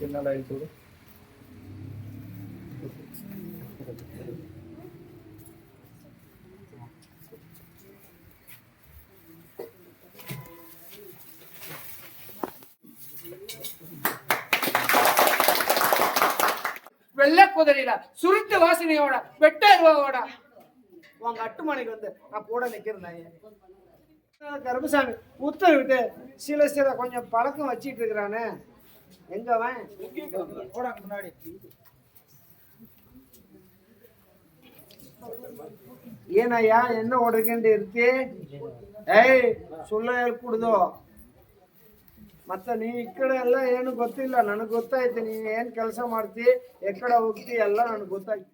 என்னால் ஆயிடுச்சு. வெள்ளை குதிரையில சுருட்டு வாசனையோட வெட்டருவாவோட உங்க அட்டுமனைக்கு வந்து நான் கூட நிக்கிறேன். கருப்பசாமி உத்தரவிட்டு சில கொஞ்சம் பழக்கம் வச்சிட்டு இருக்கிறானே எங்கவன் முன்னாடி ಏನಯ್ಯ என்ன ಓಡಕಂಡು ಇರ್ತಿ ಏಯ್ ಸುಳ್ಳು ಹೇಳ್ಕೂಡ್ದು ಮತ್ತೆ ನೀ ಈ ಕಡೆ ಎಲ್ಲ ಏನು ಗೊತ್ತಿಲ್ಲ ನನಗೆ ಗೊತ್ತಾಯ್ತು ನೀನು ಏನು ಕೆಲಸ ಮಾಡ್ತಿ ಎಕ್ಕಡೆ ಹೋಗ್ತಿ ಎಲ್ಲ ನನಗೆ ಗೊತ್ತಾಯ್ತು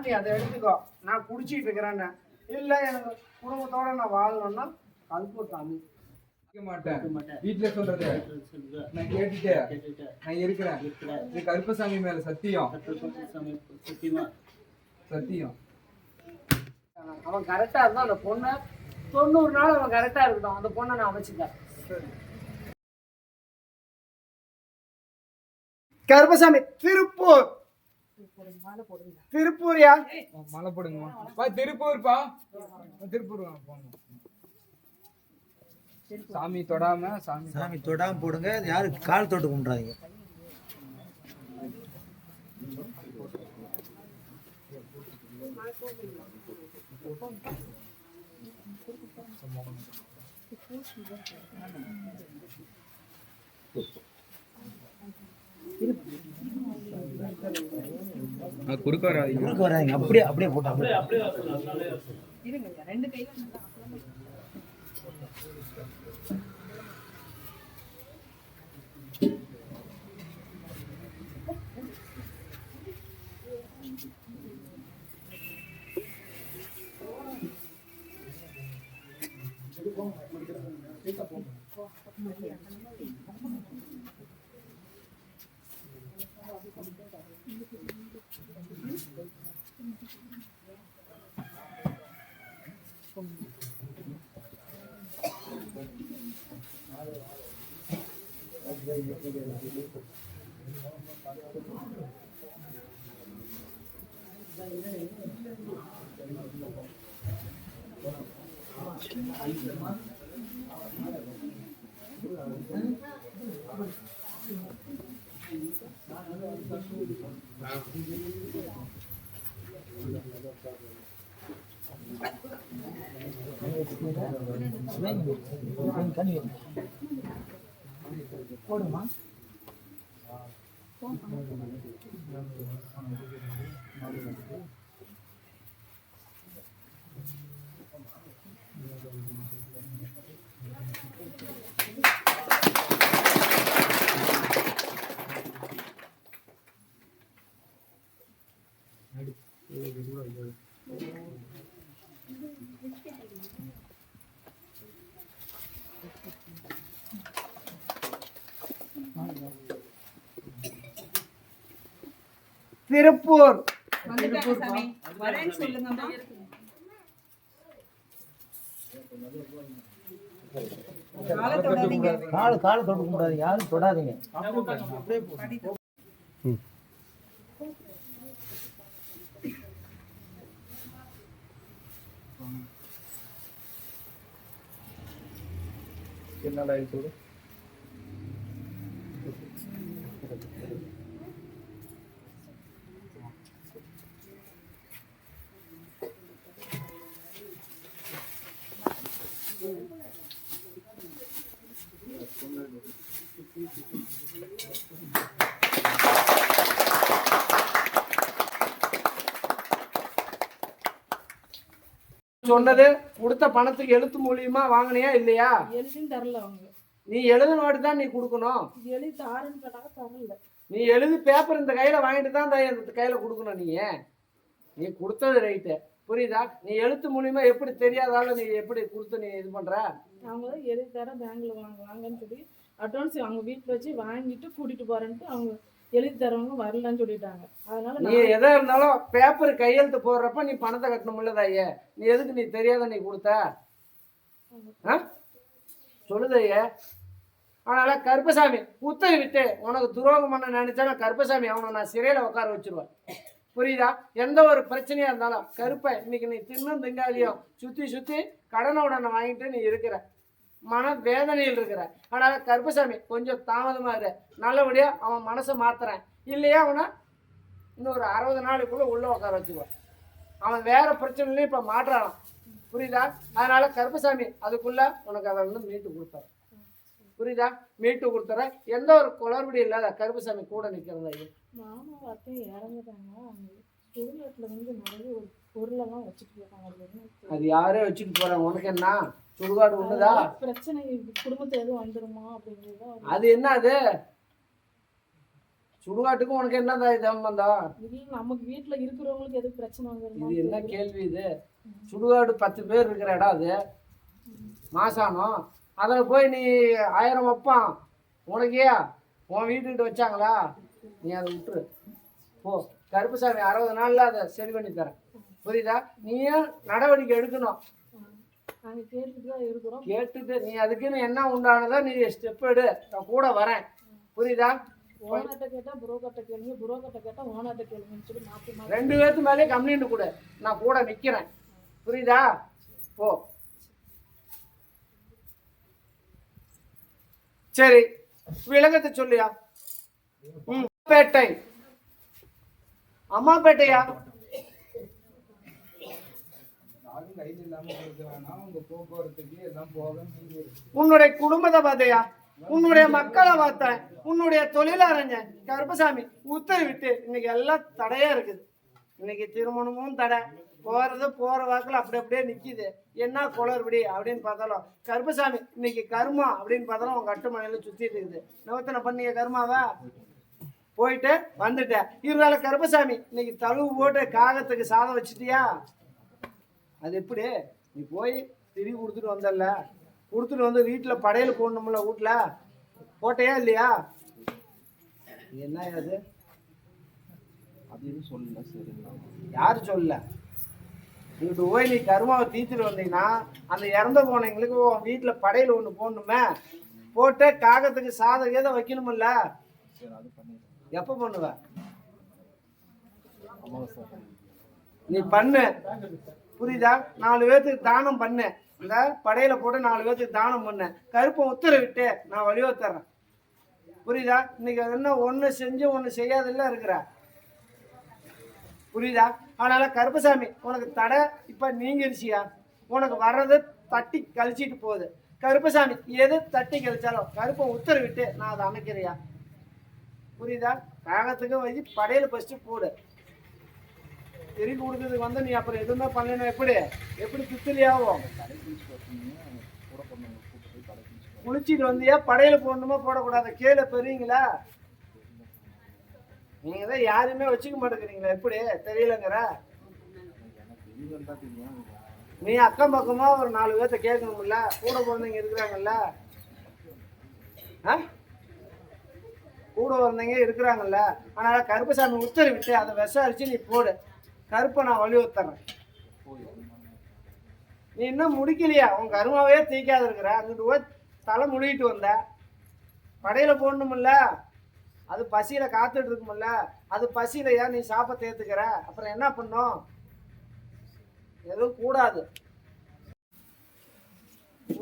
நீ அதை எடுத்துக்கோ நான் குடிச்சிட்டு இருக்கிறேன் இல்ல எனக்கு குடும்பத்தோட நான் வாழணும்னா கல்பு சாமி மாட்டேன் வீட்டுல சொல்றது நான் கேட்டுட்டேன் நான் இருக்கிறேன் இது கருப்பசாமி மேல சத்தியம் சத்தியம் அவன் கரெக்டா இருந்தா அந்த பொண்ணை 90 நாள் அவன் கரெக்டா இருக்கட்டும் அந்த பொண்ணை நான் அமைச்சுட்டேன். கருப்பசாமி திருப்பூர் திருப்பூர்யா மலை போடுங்கம்மா திருப்பூர்ப்பா திருப்பூர் சாமி தொடாம சாமி தொடாம போடுங்க யாரு கால் தொட்டு கும்பிடாதீங்க. குறுக்க வராதீங்க அப்படியே அப்படியே போட்டாங்க. ரெண்டு கையில போடுமா திருப்பூர் கால தொட்டு கும்பிடாதீங்க யாரும் தொடாதீங்க. என்னால் ஆயிடுச்சு. சொன்னது கொடுத்த பணத்துக்கு எழுத்து மூலியமா வாங்கினியா இல்லையா? எழுதியும் தரல அவங்க. நீ எழுது நோட்டு தான் நீ கொடுக்கணும். எழுதி தாருன்னு கேட்டாங்க தரல. நீ எழுதி பேப்பர் இந்த கையில வாங்கிட்டு தான் இந்த கையில கொடுக்கணும். நீ கொடுத்தது ரைட்டு புரியுதா? நீ எழுத்து மூலியமா எப்படி தெரியாதால நீ எப்படி கொடுத்து நீ இது பண்ற? அவங்க தான் எழுதி தர பேங்க்ல வாங்கன்னு சொல்லி அட்வான்ஸ் அவங்க வீட்டில் வச்சு வாங்கிட்டு கூட்டிட்டு போறேன்ட்டு அவங்க எழுதி தரவங்க வரலன்னு சொல்லிட்டாங்க. அதனால நீ எதா இருந்தாலும் பேப்பர் கையெழுத்து போடுறப்ப நீ பணத்தை கட்டணும் இல்லதாயே? நீ எதுக்கு நீ தெரியாத நீ கொடுத்த சொல்லுதையே? அதனால கருப்பசாமி உத்தரவிட்டு உனக்கு துரோகம் பண்ண நினைச்சாலும் கருப்பசாமி அவனை நான் சிறையில் உட்கார வச்சிருவேன். புரியுதா? எந்த ஒரு பிரச்சனையா இருந்தாலும் கருப்பை இன்னைக்கு நீ தின்னும் திங்காலியும் சுற்றி கடனை உடனே வாங்கிட்டு நீ இருக்கிற மன வேதனையில் இருக்கிற. அதனால கருப்பசாமி கொஞ்சம் தாமதமா இரு, நல்லபடியா அவன் மனசை மாத்துறேன். இல்லையா அவனை இன்னொரு 60 நாளுக்குள்ள உள்ள உட்கார வச்சுக்குவான். அவன் வேற பிரச்சனையிலையும் இப்ப மாற்றான். புரியுதா? அதனால கருப்பசாமி அதுக்குள்ள உனக்கு அதை வந்து மீட்டு கொடுத்தாரு. புரியுதா? மீட்டு கொடுத்துற. எந்த ஒரு குளறுபடி இல்லாத கருப்பசாமி கூட நிக்கிறது. மாமா வார்த்தையும் இறந்துட்டாங்க. அந்த சுடுகாட்டில் வந்து நிறைய ஒரு பொருளெல்லாம் வச்சுட்டு போயிருக்காங்க. அது யாரே வச்சுட்டு போறாங்க, உனக்கு என்ன? சுடுகாடு ஒண்ணுதா? பிரச்சனை குடும்பத்தை எதுவும் வந்துருமா அப்படிங்கிறது. அது என்ன? அது சுடுகாட்டுக்கும் உனக்கு என்ன சம்பந்தம்? இல்லை, நமக்கு வீட்டில் இருக்கிறவங்களுக்கு எதுவும் பிரச்சனை வந்துருமா? இது என்ன கேள்வி இது? சுடுகாடு 10 பேர் இருக்கிற இடம் அது. மாசானம் அதில் போய் நீ 1000 வைப்பான். உனக்கே உன் வீட்டுக்கிட்ட வச்சாங்களா? நீ அதை விட்டுரு போ. கருப்பசாமி 60 நாளில் அதை சரி பண்ணி தரேன். புரியுதா? நீயும் நடவடிக்கை எடுக்கணும். நாங்கள் கேட்டுட்டு தான் இருக்கிறோம். கேட்டுட்டு நீ அதுக்குன்னு என்ன உண்டானதோ நீ ஸ்டெப் எடு, நான் கூட வரேன். புரியுதா? ஓனாட்ட கேட்டால் புரோக்கர்ட்ட கேளுங்க, புரோக்கர்ட்ட கேட்டால் ஓனாட்ட கேளுங்கன்னு சொல்லி மாற்றி 2 பேர்த்து மேலே கம்ப்ளைண்ட் கொடு, நான் கூட நிற்கிறேன். புரியுதா? போ. சரி, விளக்கத்தை சொல்லியா? பேட்டை அம்மாப்பேட்டையா? கையில் இல்லாம வேணாம், உங்க போக்குவரத்துக்கு எல்லாம் போக. உன்னுடைய குடும்பத்தை பார்த்தையா? உன்னுடைய மக்களை பார்த்தேன், உன்னுடைய தொழிலாளங்க. கருப்பசாமி உத்தரவிட்டு இன்னைக்கு எல்லாம் தடையா இருக்குது. இன்னைக்கு திருமணமும் தடை, போற வாக்குல அப்படியே நிக்குது. என்ன குளறுபடி அப்படின்னு பார்த்தாலும் கருப்பசாமி இன்னைக்கு கர்மா அப்படின்னு பார்த்தாலும் உங்க கட்டுமனையில சுத்திட்டு இருக்குது. நவத்தனை பண்ணிய கர்மாவா போயிட்டு வந்துட்டேன். இருந்தாலும் கருப்பசாமி இன்னைக்கு தழுவு போட்டு காகத்துக்கு சாதம் வச்சுட்டியா? அது எப்படி? நீ போய் திரி கொடுத்துட்டு வந்தல்ல, கொடுத்துட்டு வந்து வீட்டில் படையல் போடணும்ல, வீட்டில் போட்டையா இல்லையா? என்ன அது அப்படின்னு சொல்லல. சரிங்களா? யாரு சொல்லல? இங்கிட்டு போய் நீ கருமாவை தீத்துட்டு வந்தீங்கன்னா அந்த இறந்து போனவங்களுக்கு வீட்டில் படையல் ஒன்று போடணுமே, போட்டு காகத்துக்கு சாதம் ஏதோ வைக்கணுமில்ல. எப்போ பண்ணுவ? நீ பண்ணு. புரியுதா? 4 பேர்த்துக்கு தானம் பண்ணு. இந்த படையில போட்டு 4 பேர்த்துக்கு தானம் பண்ணு. கருப்பை உத்தரவிட்டு நான் வழிவத்தர்றேன். புரியுதா? இன்னைக்கு என்ன ஒன்று செஞ்சு ஒன்று செய்யாதெல்லாம் இருக்கிற. புரியுதா? அதனால கருப்பசாமி உனக்கு தடை இப்ப நீங்கிருச்சியா? உனக்கு வர்றது தட்டி கழிச்சிட்டு போகுது. கருப்பசாமி எது தட்டி கழிச்சாலும் கருப்பை உத்தரவிட்டு நான் அதை அமைக்கிறியா? புரியுதா? காகத்துக்கு வச்சு படையில ஃபர்ஸ்ட் போடு. திருப்பி கொடுத்ததுக்கு வந்து நீ அப்புறம் எதுவுமே பண்ணணும். எப்படி பித்தலியாகும்? குளிச்சிட்டு வந்தியா? படையில போடணுமா போடக்கூடாது? கீழே பெரியங்களா? நீங்க தான் யாருமே வச்சுக்க மாட்டேங்கிறீங்களா? எப்படி தெரியலங்கிற? நீ அக்கம் பக்கமா ஒரு 4 பேர்த்த கேட்கணும்ல, கூட பிறந்தவங்க இருக்கிறாங்கல்ல, கூட பிறந்தவங்க இருக்கிறாங்கல்ல. அதனால கருப்பசாமி உத்தரவிட்டு அதை விசாரிச்சு நீ போடு. கருப்பை நான் வலியுறுத்துறேன். நீ இன்னும் முடிக்கலையா? உன் கருமாவே தீக்காத இருக்கிற. அங்கிட்டு போய் தலை முடிக்கிட்டு வந்த படையில போடணுமில்ல, அது பசியில காத்துட்டு இருக்குமில்ல. அது பசியிலையா நீ சாப்ப தேத்துக்கிற? அப்புறம் என்ன பண்ணும்? எதுவும் கூடாது.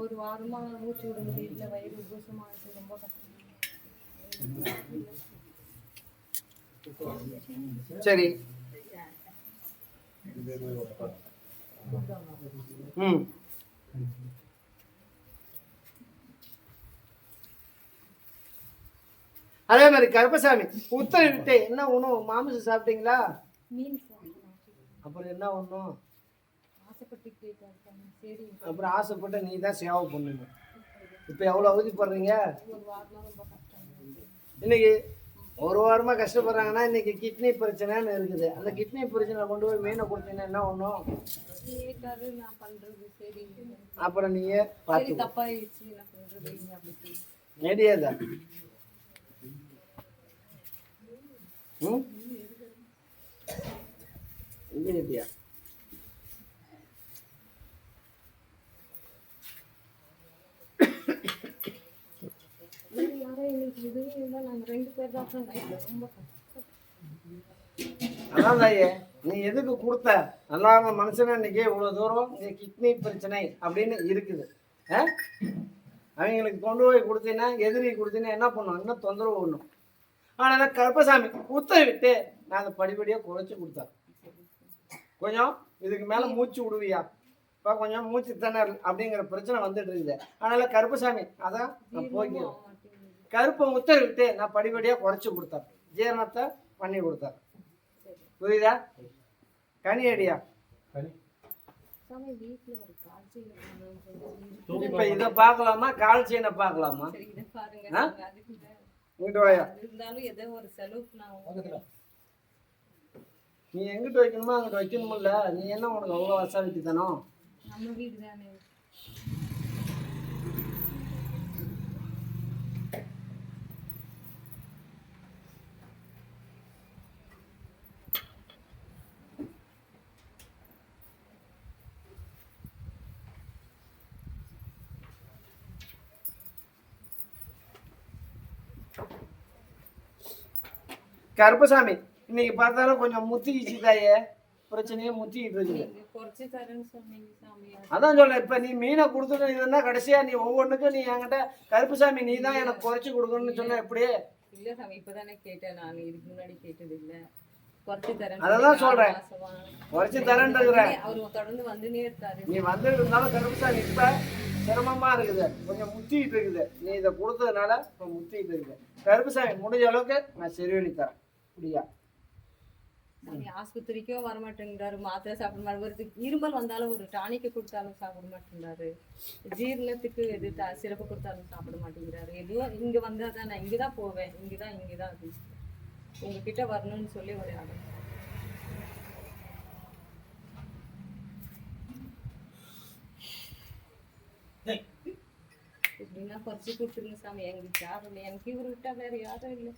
ஒரு வாரமா மூச்சு விட முடியல, வயிறு உபசமா இருக்கு, ரொம்ப கஷ்டம். சரி. அதே மாதிரி கருப்பசாமி உத்தரவிட்டு என்ன உணவு? மாமிசம் சாப்பிட்டீங்களா? அப்புறம் என்ன ஒண்ணும்? அப்புறம் ஆசைப்பட்ட நீ தான் சேவை பண்ணுங்க. இப்ப எவ்வளவு அவதிப்படுறீங்க? இன்னைக்கு ஒரு வாரமா கஷ்டப்படுறாங்கன்னா இன்னைக்கு கிட்னி பிரச்சனைன்னு இருக்குது. அந்த கிட்னி பிரச்சனை கொண்டு போய் மீனை கொடுத்தீங்கன்னா என்ன ஒண்ணும்? அப்புறம் நீயே பார்த்து நேடியாதா? நேடியா? எங்களுக்கு இதுவே இல்லை, நாங்கள் 2 பேர் தான் நைட்டில் ரொம்ப அதான் தாயே, நீ எதுக்கு கொடுத்த? நல்லா இருந்த மனுஷனா இன்னைக்கு இவ்வளவு தூரம் இந்த கிட்னி பிரச்சனை அப்படின்னு இருக்குது. அவங்களுக்கு கொண்டு போய் கொடுத்தீங்கன்னா, எதிரி கொடுத்தீங்கன்னா என்ன பண்ணும்? இன்னும் தொந்தரவு பண்ணும். ஆனால் கருப்பசாமி உத்தரவிட்டு நான் அதை படிப்படியாக குறைச்சி கொடுத்தேன். கொஞ்சம் இதுக்கு மேலே மூச்சு விடுவியா? இப்போ கொஞ்சம் மூச்சு திணறல் அப்படிங்கிற பிரச்சனை வந்துட்டு இருக்குது. அதனால கருப்பசாமி அதான் நான் போய்க்கிறேன். கருப்பை உத்தரவிட்டு நான் படிப்படியாக குறைச்சி கொடுத்தேன், ஜீரணத்தை பண்ணி கொடுத்தேன். புரியுதா? கனி அடியா இப்ப இத பாக்கலாமா? கால் செயினை பாக்கலாமா? நீ எங்கிட்ட வைக்கணுமா அங்கிட்ட வைக்கணுமில்ல? நீ என்ன உனக்கு அவ்வளவு வசாலிட்டி தானோ? கருப்பசாமி இன்னைக்கு பார்த்தாலும் கொஞ்சம் முத்திக்கிச்சு தாயே, பிரச்சனையே முத்திக்கிட்டு இருக்குது. அதான் சொல்ல, இப்ப நீ மீனை கொடுத்துட்டு இதுன்னா கடைசியா நீ ஒவ்வொன்றுக்கும் நீ என்கிட்ட கருப்பசாமி நீ தான் எனக்கு குறைச்சி கொடுக்கணும்னு சொன்ன. எப்படி? இல்ல சாமி, இப்பதானே கேட்டேன், நான் இதுக்கு முன்னாடி கேட்டது இல்ல. குறைச்சி தரேன், அததான் சொல்றேன், குறைச்சி தரேன்னுங்கிற. அவரு தொடர்ந்து வந்துனே இருக்காரு. நீ வந்து இருந்தாலும் கருப்பசாமி இப்ப சிரமமா இருக்குது, கொஞ்சம் முத்திக்கிட்டு இருக்குது. நீ இதை கொடுத்ததுனால இப்ப முத்திக்கிட்டு இருக்குது. கருப்பசாமி முடிஞ்ச அளவுக்கு நான் சரி பண்ணி தரேன். அப்படியா? ஆஸ்பத்திரிக்கும் வர மாட்டேங்கிறாரு, மாத்திரை சாப்பிட மாட்டேங்குது. இருமல் வந்தாலும் ஒரு டானிக்கு கொடுத்தாலும் சாப்பிட மாட்டேங்கிறாரு, ஜீரணத்துக்கு எது சிறப்பு கொடுத்தாலும் சாப்பிட மாட்டேங்கிறாரு. எதுவும் இங்க வந்தா தான் நான் இங்கதான் போவேன், இங்கதான் அப்படின்னு உங்ககிட்ட வரணும்னு சொல்லி ஒரு ஆடம். இப்படின்னா குறைச்சி கொடுத்துருங்க சாமி, எங்களுக்கு யாரும் இல்லை, எனக்கு இவரு விட்டா வேற யாரும் இல்லை.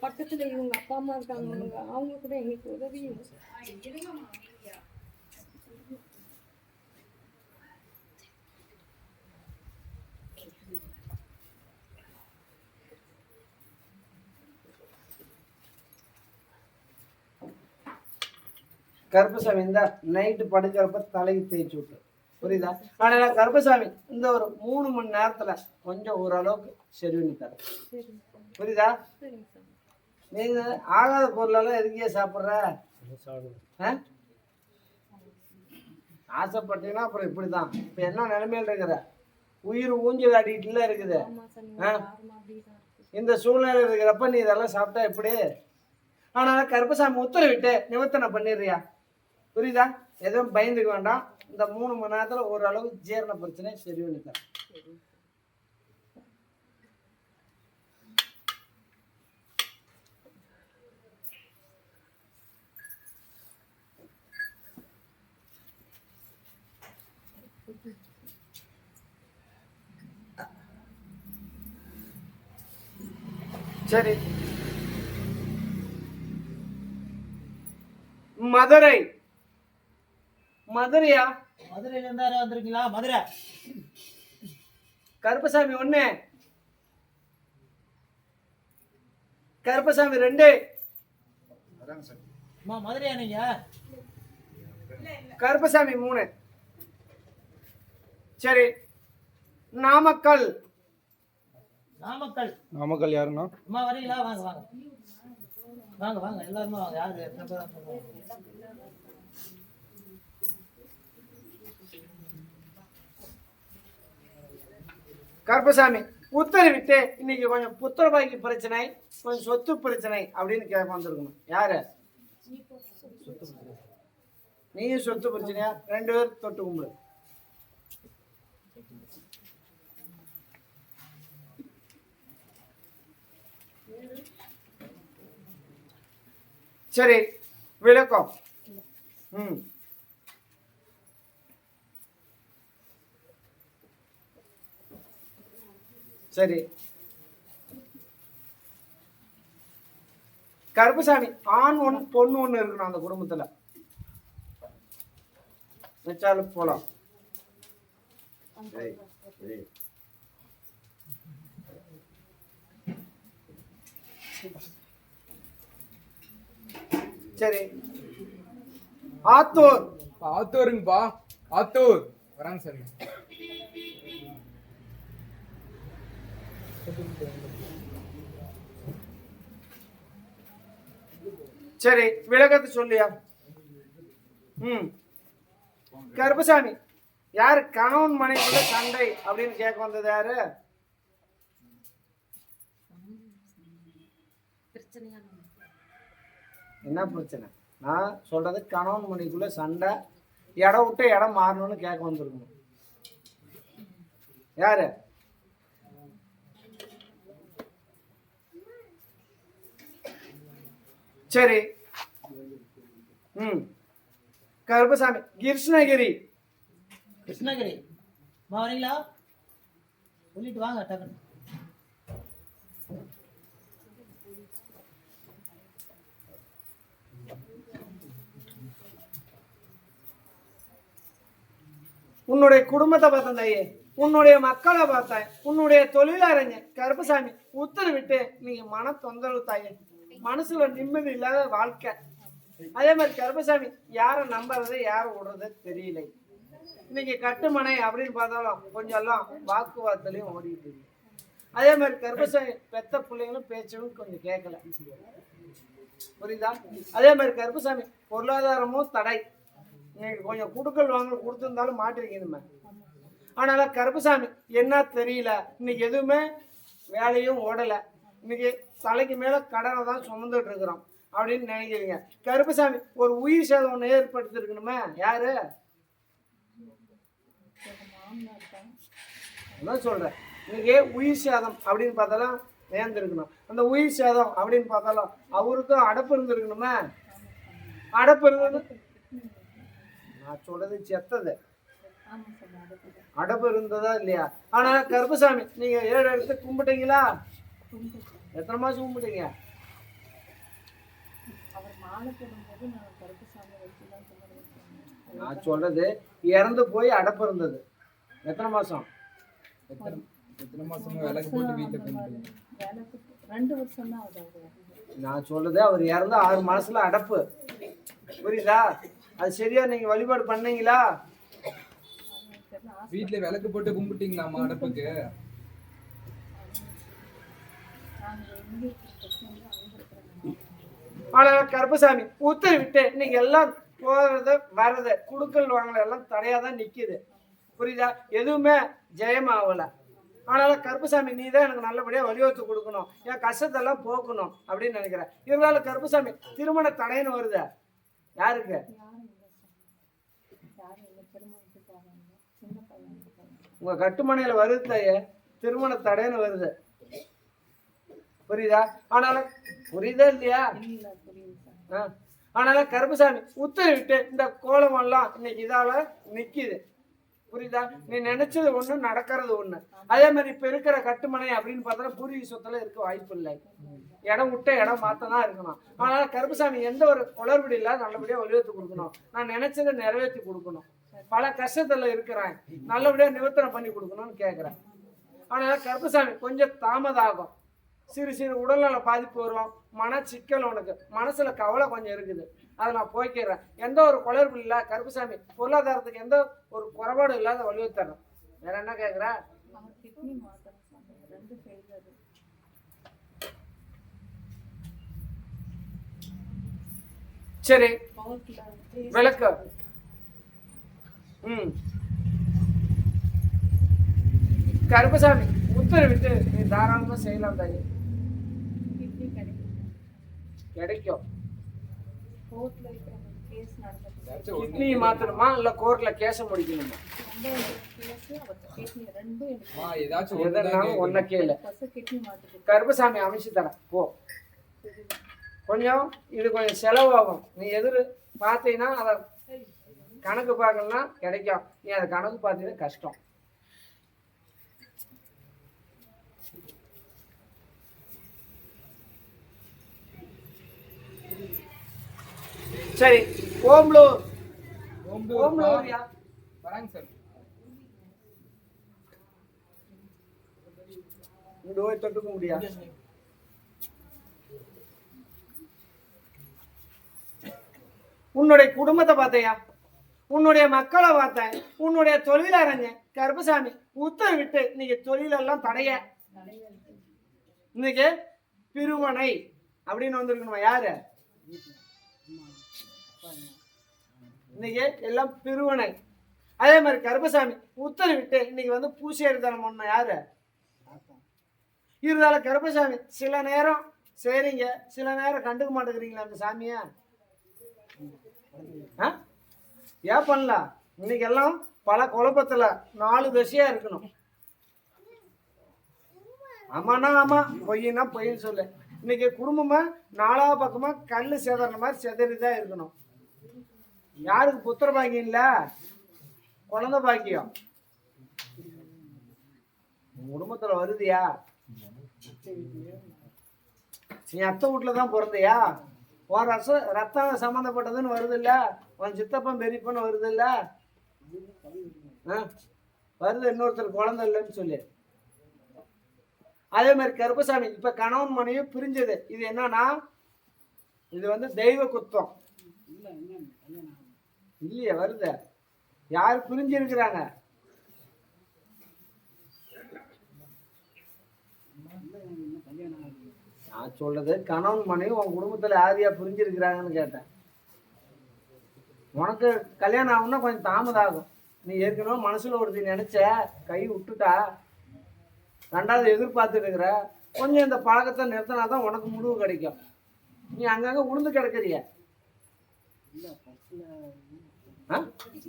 பக்கத்துல இவங்க அப்பா அம்மா இருக்காங்க, அவங்க கூட எங்களுக்கு உதவி. கருப்பசாமி இந்த நைட்டு படுக்கிறப்ப தலைக்கு தேய்ச்சி விட்டு, புரியுதா? ஆனா கருப்பசாமி இந்த ஒரு 3 மணி நேரத்துல கொஞ்சம் ஓரளவுக்கு சரி பண்ணி தரேன். புரியுதா? நீங்க ஆகாத பொருளெல்லாம் எதுக்கே சாப்பிட்ற? ஆசைப்பட்டீங்கன்னா அப்புறம் இப்படிதான். இப்ப என்ன நிலைமையில இருக்கிற? உயிர் ஊஞ்சல் ஆடிட்டுல இருக்குது. இந்த சூழ்நிலை இருக்கிறப்ப நீ இதெல்லாம் சாப்பிட்டா எப்படி? ஆனால கருப்பசாமி உத்தரவிட்டு நிவர்த்தனை பண்ணிடுறியா? புரியுதா? எதுவும் பயந்துக்க வேண்டாம். இந்த 3 மணி நேரத்துல ஓரளவுக்கு ஜீரண பிரச்சனை சரி பண்ணித்தரேன். சரி, மதுரை. மதுரையா? மதுரையில இருந்தாரு வந்திருக்கீங்களா? மதுரை. கருப்பசாமி 1, கருப்பசாமி 2. மதுரையா நீங்க? கருப்பசாமி 3. சரி, நாமக்கல். நாமக்கல். நாமக்கல் யாருன்னா? அம்மா வரீங்களா? வாங்க வாங்க வாங்க வாங்க, எல்லாருமே வாங்க. யாரு எத்தனை பேர்? கருப்பசாமி உத்தரவிட்டு இன்னைக்கு கொஞ்சம் புத்திரபாய்க்கு பிரச்சனை, கொஞ்சம் சொத்து பிரச்சனை அப்படின்னு கேட்க வந்திருக்கணும். யாரு? நீயும் சொத்து பிரச்சனையா? 2 பேர் தொட்டு கும்பிடு. சரி, விளக்கம். சரி, கருப்பசாமி ஆண் 1 பொண்ணு 1 இருக்கணும் அந்த குடும்பத்துல. வச்சாலும் போலாம். சரி, ஆத்தூர். ஆத்தூருங்கப்பா, ஆத்தூர் வராங்க சாமி. சரி, விளக்கத்தை சொல்லியா? கருப்பசாமி, யாரு கணவன் மனைவிக்குள்ள சண்டை அப்படின்னு கேட்க வந்தது யாரு? என்ன பிரச்சனை? நான் சொல்றது கணவன் மனைவிக்குள்ள சண்டை, இடம் விட்டு இடம் மாறணும்னு கேட்க வந்திருக்கணும். யாரு? சரி, கருப்பசாமி, கிருஷ்ணகிரி. கிருஷ்ணகிரி வரீங்களா? சொல்லிட்டு வாங்க டக்குன்னு. உன்னுடைய குடும்பத்தை பார்த்தேன் தாயே, உன்னுடைய மக்களை பார்த்தேன், உன்னுடைய தொழிலறிஞர் கருப்பசாமி உத்தரவிட்டு நீங்க மன தொந்தரவு தாயே, மனசுல நிம்மதி இல்லாத வாழ்க்கை. அதே மாதிரி கருப்பசாமி, யாரை நம்புறது யாரை விடுறது தெரியல. இன்னைக்கு கட்டுமனை அப்படின்னு பார்த்தாலும் கொஞ்சம் எல்லாம் வாக்குவாதத்திலையும் ஓடிட்டு இருக்கு. அதே மாதிரி கருப்பசாமி பெத்த பிள்ளைங்களும் பேச்சவும் கொஞ்சம் கேட்கல, புரியுதா? அதே மாதிரி கருப்பசாமி பொருளாதாரமும் தடை. இன்னைக்கு கொஞ்சம் குடுக்கல் வாங்க கொடுத்துருந்தாலும் மாட்டிருக்கீங்க. ஆனால கருப்பசாமி என்ன தெரியல, இன்னைக்கு எதுவுமே வேலையும் ஓடலை, இன்னைக்கு தலைக்கு மேல கடனை தான் சுமந்துட்டு இருக்கிறோம் அப்படின்னு நினைக்கிறீங்க. கருப்பசாமி ஒரு உயிர் சேதம் ஒன்று ஏற்படுத்திருக்கணுமே, யாரு? அதான் சொல்றேன், இன்னைக்கு உயிர் சேதம் அப்படின்னு பார்த்தாலும் நேர்ந்திருக்கணும். அந்த உயிர் சேதம் அப்படின்னு பார்த்தாலும் அவருக்கும் அடப்பு இருந்திருக்கணுமே. அடப்பு இருந்தது, நான் சொல்றது செத்தது, அடப்பு இருந்ததா இல்லையா? ஆனா கருப்பசாமி நீங்க 7 எடுத்து கும்பிட்டீங்களா? எத்தனை மாசம் கும்பிட்டீங்க? நான் சொல்றது இறந்து போய் அடப்பு இருந்தது. எத்தனை மாசம்? எத்தனை மாசம் விளக்கு போட்டு வீட்டுல கும்பிட்டீங்க? 2 வருஷம் தான் ஆகுது. நான் சொல்றது அவர் இறந்து 6 மாசத்துல அடப்பு, புரியுதா? அது சரியா நீங்க வழிபாடு பண்ணீங்களா? வீட்டுல விளக்கு போட்டு கும்பிட்டீங்களாமா அடப்புக்கு? ஆனா கருப்பசாமி உத்தரவிட்டு நீங்க எல்லாம் போறது வர்றது குடுக்கல் வாங்கல எல்லாம் தடையாதான் நிக்குது, புரியுதா? எதுவுமே ஜெயமாகல. ஆனாலும் கருப்பசாமி நீ தான் எனக்கு நல்லபடியா வலியுறுத்தி கொடுக்கணும், என் கஷ்டத்தெல்லாம் போக்கணும் அப்படின்னு நினைக்கிறேன். இருந்தாலும் கருப்பசாமி திருமண தடைன்னு வருது, யாருக்கு? உங்க கட்டுமனையில வருது தாயே, திருமண தடைன்னு வருது, புரியுதா? ஆனாலும் புரியுதா இல்லையா? ஆனாலும் கருப்பசாமி உத்தரவிட்டு இந்த கோலம் எல்லாம் இன்னைக்கு இதால நிக்குது, புரியுதா? நீ நினைச்சது ஒண்ணு நடக்கிறது ஒண்ணு. அதே மாதிரி இப்ப இருக்கிற கட்டுமனை அப்படின்னு பார்த்தா பூர்வீக சொத்துல இருக்க வாய்ப்பு இல்லை, இடம் விட்ட இடம் மாத்ததான் இருக்கணும். ஆனால கருப்பசாமி எந்த ஒரு குளறுபடி இல்லாத நல்லபடியா வலியுறுத்தி கொடுக்கணும், நான் நினைச்சதை நிறைவேற்றி கொடுக்கணும், பல கஷ்டத்துல இருக்கிறேன் நல்லபடியா நிவர்த்தனை பண்ணி கொடுக்கணும்னு கேட்கிறேன். ஆனா கருப்பசாமி கொஞ்சம் தாமதாகும், சிறு சிறு உடல்நல பாதிப்பு வரும், மன சிக்கல், உனக்கு மனசுல கவலை கொஞ்சம் இருக்குது, அதை நான் போய்க்கிறேன். எந்த ஒரு குளறுபடி இல்லை கருப்பசாமி, பொருளாதாரத்துக்கு எந்த ஒரு குறைபாடு இல்லாத வலியுறுத்தணும். வேற என்ன கேட்குற? சரி, விளக்கு. கருப்பசாமி உத்தரவிட்டு நீ தாராளமா செய்யலாம் தாயே, கிடைக்கும். கிட்னி மாத்தணுமா இல்ல கோர்ட்ல கேஸ முடிக்கணுமா? எதனாலும் ஒன்ன கேளு, கருப்பசாமி அமைச்சு தர போ. கொஞ்சம் இது கொஞ்சம் செலவாகும், நீ எதிர் பார்த்தீங்கன்னா அதை கணக்கு பார்க்கலாம் கிடைக்கும், நீ அதை கணக்கு பார்த்தீங்கன்னா கஷ்டம். சரி, ஓம்லூர். ஓம்லூர்யா வராங்க சார். இங்க போய் தொட்டுக்க முடியாது. உன்னுடைய குடும்பத்தை பார்த்தையா, உன்னுடைய மக்களை பார்த்தேன், உன்னுடைய தொழில் அறிஞ்சேன். கருப்பசாமி உத்தரவு விட்டு இன்னைக்கு தொழிலெல்லாம் தடைய, இன்னைக்கு பிரிவினை அப்படின்னு வந்திருக்கணுமா? யாரு இன்னைக்கு எல்லாம் பிரிவினை. அதே மாதிரி கருப்பசாமி உத்தரவிட்டு இன்னைக்கு வந்து பூசேரி தனம் பண்ண யாரு இருந்தாலும் கருப்பசாமி சில நேரம் சரிங்க, சில நேரம் கண்டுக்க மாட்டேங்கிறீங்களா அந்த சாமிய? ஏன் பண்ணலாம்? இன்னைக்கு எல்லாம் பல குழப்பத்துல 4 திசையா இருக்கணும். ஆமாண்ணா ஆமா, பொய்னா பொய்ன்னு சொல்லு. இன்னைக்கு குடும்பமா 4 பக்கமா கல்லு செதற மாதிரி செதறிதான் இருக்கணும். யாருக்கு புத்திர பாக்கியம் இல்ல, குழந்தை பாக்கியம் குடும்பத்துல வருதியா? நீ அத்தை வீட்டுலதான் பிறந்தியா? உன் ரத்தம் சம்மந்தப்பட்டதுன்னு வருது இல்ல, உன் சித்தப்பன் பெரியப்பன்னு வருது இல்ல, வருது இன்னொருத்தர் குழந்தை இல்லைன்னு சொல்லி. அதே மாதிரி கருப்பசாமி இப்ப கணவன் மனைவியும் பிரிஞ்சது. இது என்னன்னா, இது வந்து தெய்வ குத்தம் இல்லையே, வருது. யார் பிரிஞ்சிருக்கிறாங்க? நான் சொல்றது கணவன் மனைவி உன் குடும்பத்துல யார் யார் பிரிஞ்சிருக்கிறாங்கன்னு கேட்டேன். உனக்கு கல்யாணம் ஆகும்னா கொஞ்சம் தாமதம் ஆகும். நீ ஏற்கனவே மனசுல ஒருத்தி நினைச்ச, கை விட்டுட்டா, 2வது எதிர்பார்த்துட்டு இருக்கிற. கொஞ்சம் இந்த பழக்கத்தை நிறுத்தினாதான் உனக்கு முடிவு கிடைக்கும். நீ அங்கங்க உளுந்து கிடக்குறிய.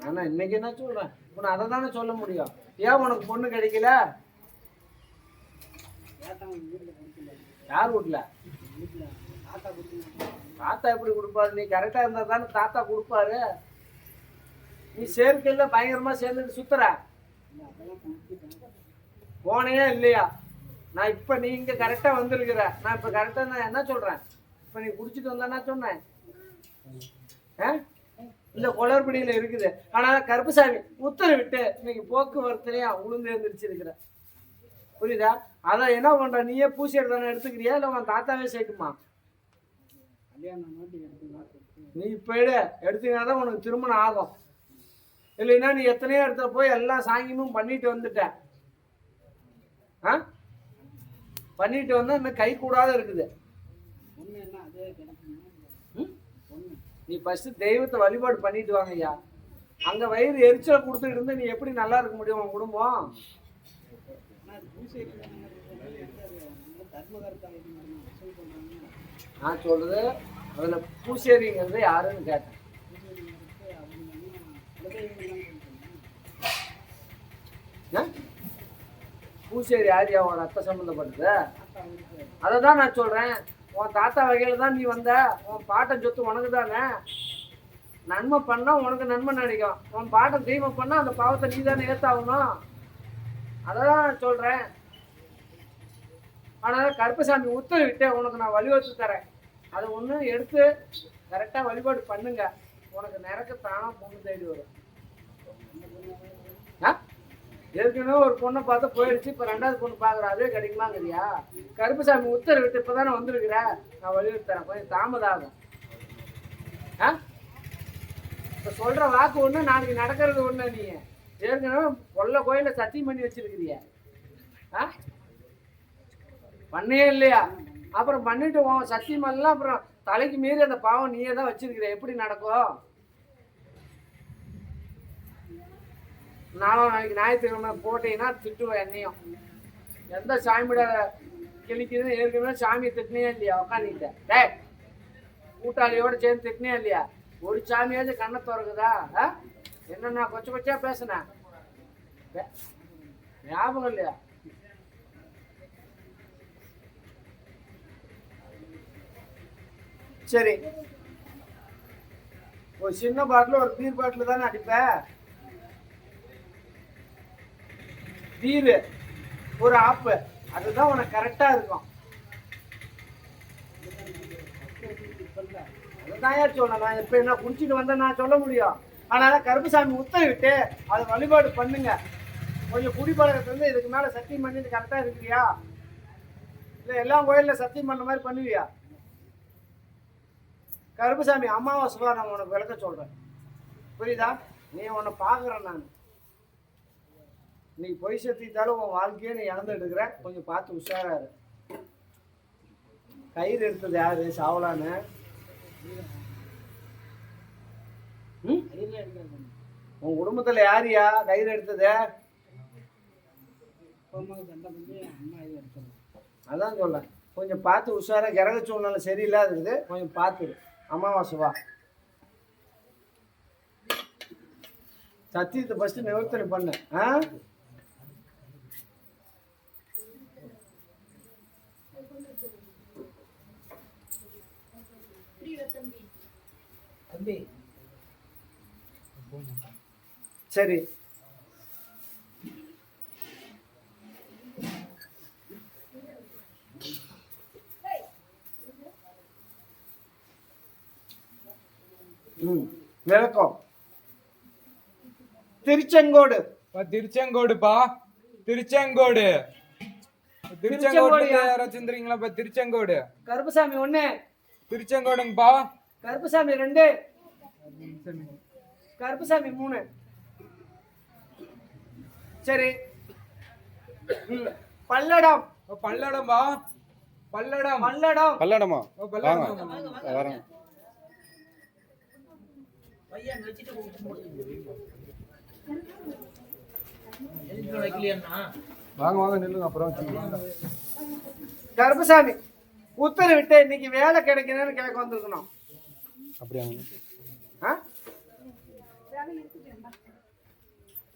நானா இன்னைக்கு என்ன சொல்றேன், உன்னை அதை தானே சொல்ல முடியும். ஏன் உனக்கு பொண்ணு கிடைக்கல? யார் வீட்டுல? தாத்தா எப்படி கொடுப்பாரு? நீ கரெக்டா இருந்தா தானே தாத்தா கொடுப்பாரு. நீ சேர்க்கையில பயங்கரமா சேர்ந்துட்டு சுத்துற, போனையே இல்லையா? நான் இப்ப நீ இங்க கரெக்டா வந்திருக்கிற. நான் இப்ப கரெக்டா நான் என்ன சொல்றேன், இப்ப நீ குடிச்சிட்டு வந்தா என்ன சொன்னேன்? இந்த குளறுபடியில இருக்குது. ஆனா கருப்பசாமி உத்தரவிட்டு இன்னைக்கு போக்குவரத்துலயா உளுந்து எழுந்திரிச்சிருக்கிற. புரியுதா? அதான் என்ன பண்ற, நீயே பூசி எடுத்தானே எடுத்துக்கிறியா இல்ல உன் தாத்தாவே சேர்க்குமா? நீ இப்ப எடுத்தீங்கன்னா உனக்கு திருமணம் ஆகும். இல்லைன்னா நீ எத்தனையோ இடத்துல போய் எல்லாம் சாங்கியமும் பண்ணிட்டு வந்துட்ட. பண்ணிட்டு வந்தா இன்னும் கை கூடாத இருக்குது. நீ ஃபர்ஸ்ட் தெய்வத்தை வழிபாடு பண்ணிட்டு வாங்க ஐயா. அங்க வயிறு எரிச்சலை கொடுத்துட்டு இருந்து நீ எப்படி நல்லா இருக்க முடியும் உன் குடும்பம்? நான் சொல்றது அதுல பூசேரிங்கிறது யாருன்னு கேட்டேன். பூசேரி யாரியா உன் ரத்த சம்பந்தப்பட்டது? அதை தான் நான் சொல்றேன். உன் தாத்தா வகையில தான் நீ வந்த. உன் பாட்டன் சொத்து உனக்கு தானே. நன்மை பண்ணா உனக்கு நன்மை நினைக்கும். உன் பாட்டன் தீமை பண்ணா அந்த பாவத்தை நீ தானே ஏத்தாகணும். அதான் நான் சொல்றேன். ஆனா கருப்பசாமி உத்தரவிட்டு உனக்கு நான் வழிவகுத்து தரேன். அதை ஒண்ணு எடுத்து கரெக்டா வழிபாடு பண்ணுங்க. உனக்கு நிறக்க தானா பொண்ணு தேடி வரும். ஏற்கனவே ஒரு பொண்ணை பார்த்து போயிடுச்சு, இப்ப 2வது பொண்ணு பாக்குற, அதே கிடைக்குமாங்கிறியா? கருப்பசாமி உத்தரவிட்டு இப்பதானே வந்திருக்கிற, நான் வழிவகுத்து தரேன். கொஞ்சம் தாமதம் ஆகும். இப்ப சொல்ற வாக்கு ஒண்ணு, நாளைக்கு நடக்கிறது ஒண்ணு. நீ ஏற்கனவே கொல்ல கோயில சத்தியம் பண்ணி வச்சிருக்கிறிய, பண்ணே இல்லையா? அப்புறம் பண்ணிட்டு சத்தியம் எல்லாம் அப்புறம் தலைக்கு மீறி அந்த பாவம் நீயே தான் வச்சிருக்கிற. எப்படி நடக்கும்? நாளைக்கு ஞாயிற்றுக்கிழமை போட்டீங்கன்னா திட்டுவேன் என்னையும். எந்த சாமியோட கிளிக்குதுன்னு ஏற்கனவே சாமியை திட்டினே இல்லையா? உக்காந்துக்கிட்ட கூட்டாளியோட சேர்ந்து திட்டினே இல்லையா? ஒரு சாமியாவது கண்ணை திறக்குதா? என்னன்னா கொச்ச கொச்சா பேசுனேன், ஞாபகம் இல்லையா? சரி, ஒரு சின்ன பாட்டில் ஒரு பீர் பாட்டில் தானே அடிப்ப. பீரு ஒரு ஆப்பு, அதுதான் உனக்கு கரெக்டா இருக்கும். அதுதான் யார் சொல்ல, நான் இப்ப என்ன குடிச்சிட்டு வந்தேன் நான் சொல்ல முடியும். அதனால கருப்பசாமி உத்தரவிட்டு அதை வழிபாடு பண்ணுங்க. கொஞ்சம் குடிப்பழக்கத்துல இருந்து இதுக்கு மேல சத்தியம் பண்ணிட்டு கரெக்டா இருக்கிறியா? எல்லா கோயில்ல சத்தியம் பண்ண மாதிரி பண்ணுவியா? கருப்புசாமி அமாவாசை நான் உனக்கு விளக்க சொல்றேன், புரியுதா? நீ உன்னை பாக்குறேன் நான். நீ பொய் சத்தியத்தாலும் உன் வாழ்க்கையை நீ இழந்து எடுக்கிற, கொஞ்சம் பார்த்து உஷாரா இரு. கயிறு எடுத்தது யாரு சாவலான்னு? உன் குடும்பத்துல யாரியா கயிறு எடுத்தது? அதான் சொல்ல, கொஞ்சம் பார்த்து உஷாரா. கிரக சூழ்நிலை சரியில்லாத இருக்குது, கொஞ்சம் பார்த்துரு. அமாவாசை வா, சத்தியத்தை ஃபர்ஸ்ட் நிவர்த்தனை பண்ணு. சரி, விளக்கம். திருச்செங்கோடு. திருச்செங்கோடுப்பா, திருச்செங்கோடு. திருச்செங்கோடு யாராச்சும் தெரியுங்களா? திருச்செங்கோடு. கருப்பசாமி 1, திருச்செங்கோடுங்கப்பா. கருப்பசாமி 2, கருப்பசாமி 3. சரி, பல்லடம். பல்லடம்பா, பல்லடம். பல்லடம். பல்லடமா? பல்லடம் வரேன். பையன் வச்சுட்டு வைக்கலையா? வாங்க வாங்க நில்லுங்க, அப்புறம் கருப்பசாமி உத்தரவிட்டு இன்னைக்கு வேலை கிடைக்கணும்னு கேட்க வந்திருக்கணும். அப்படியா?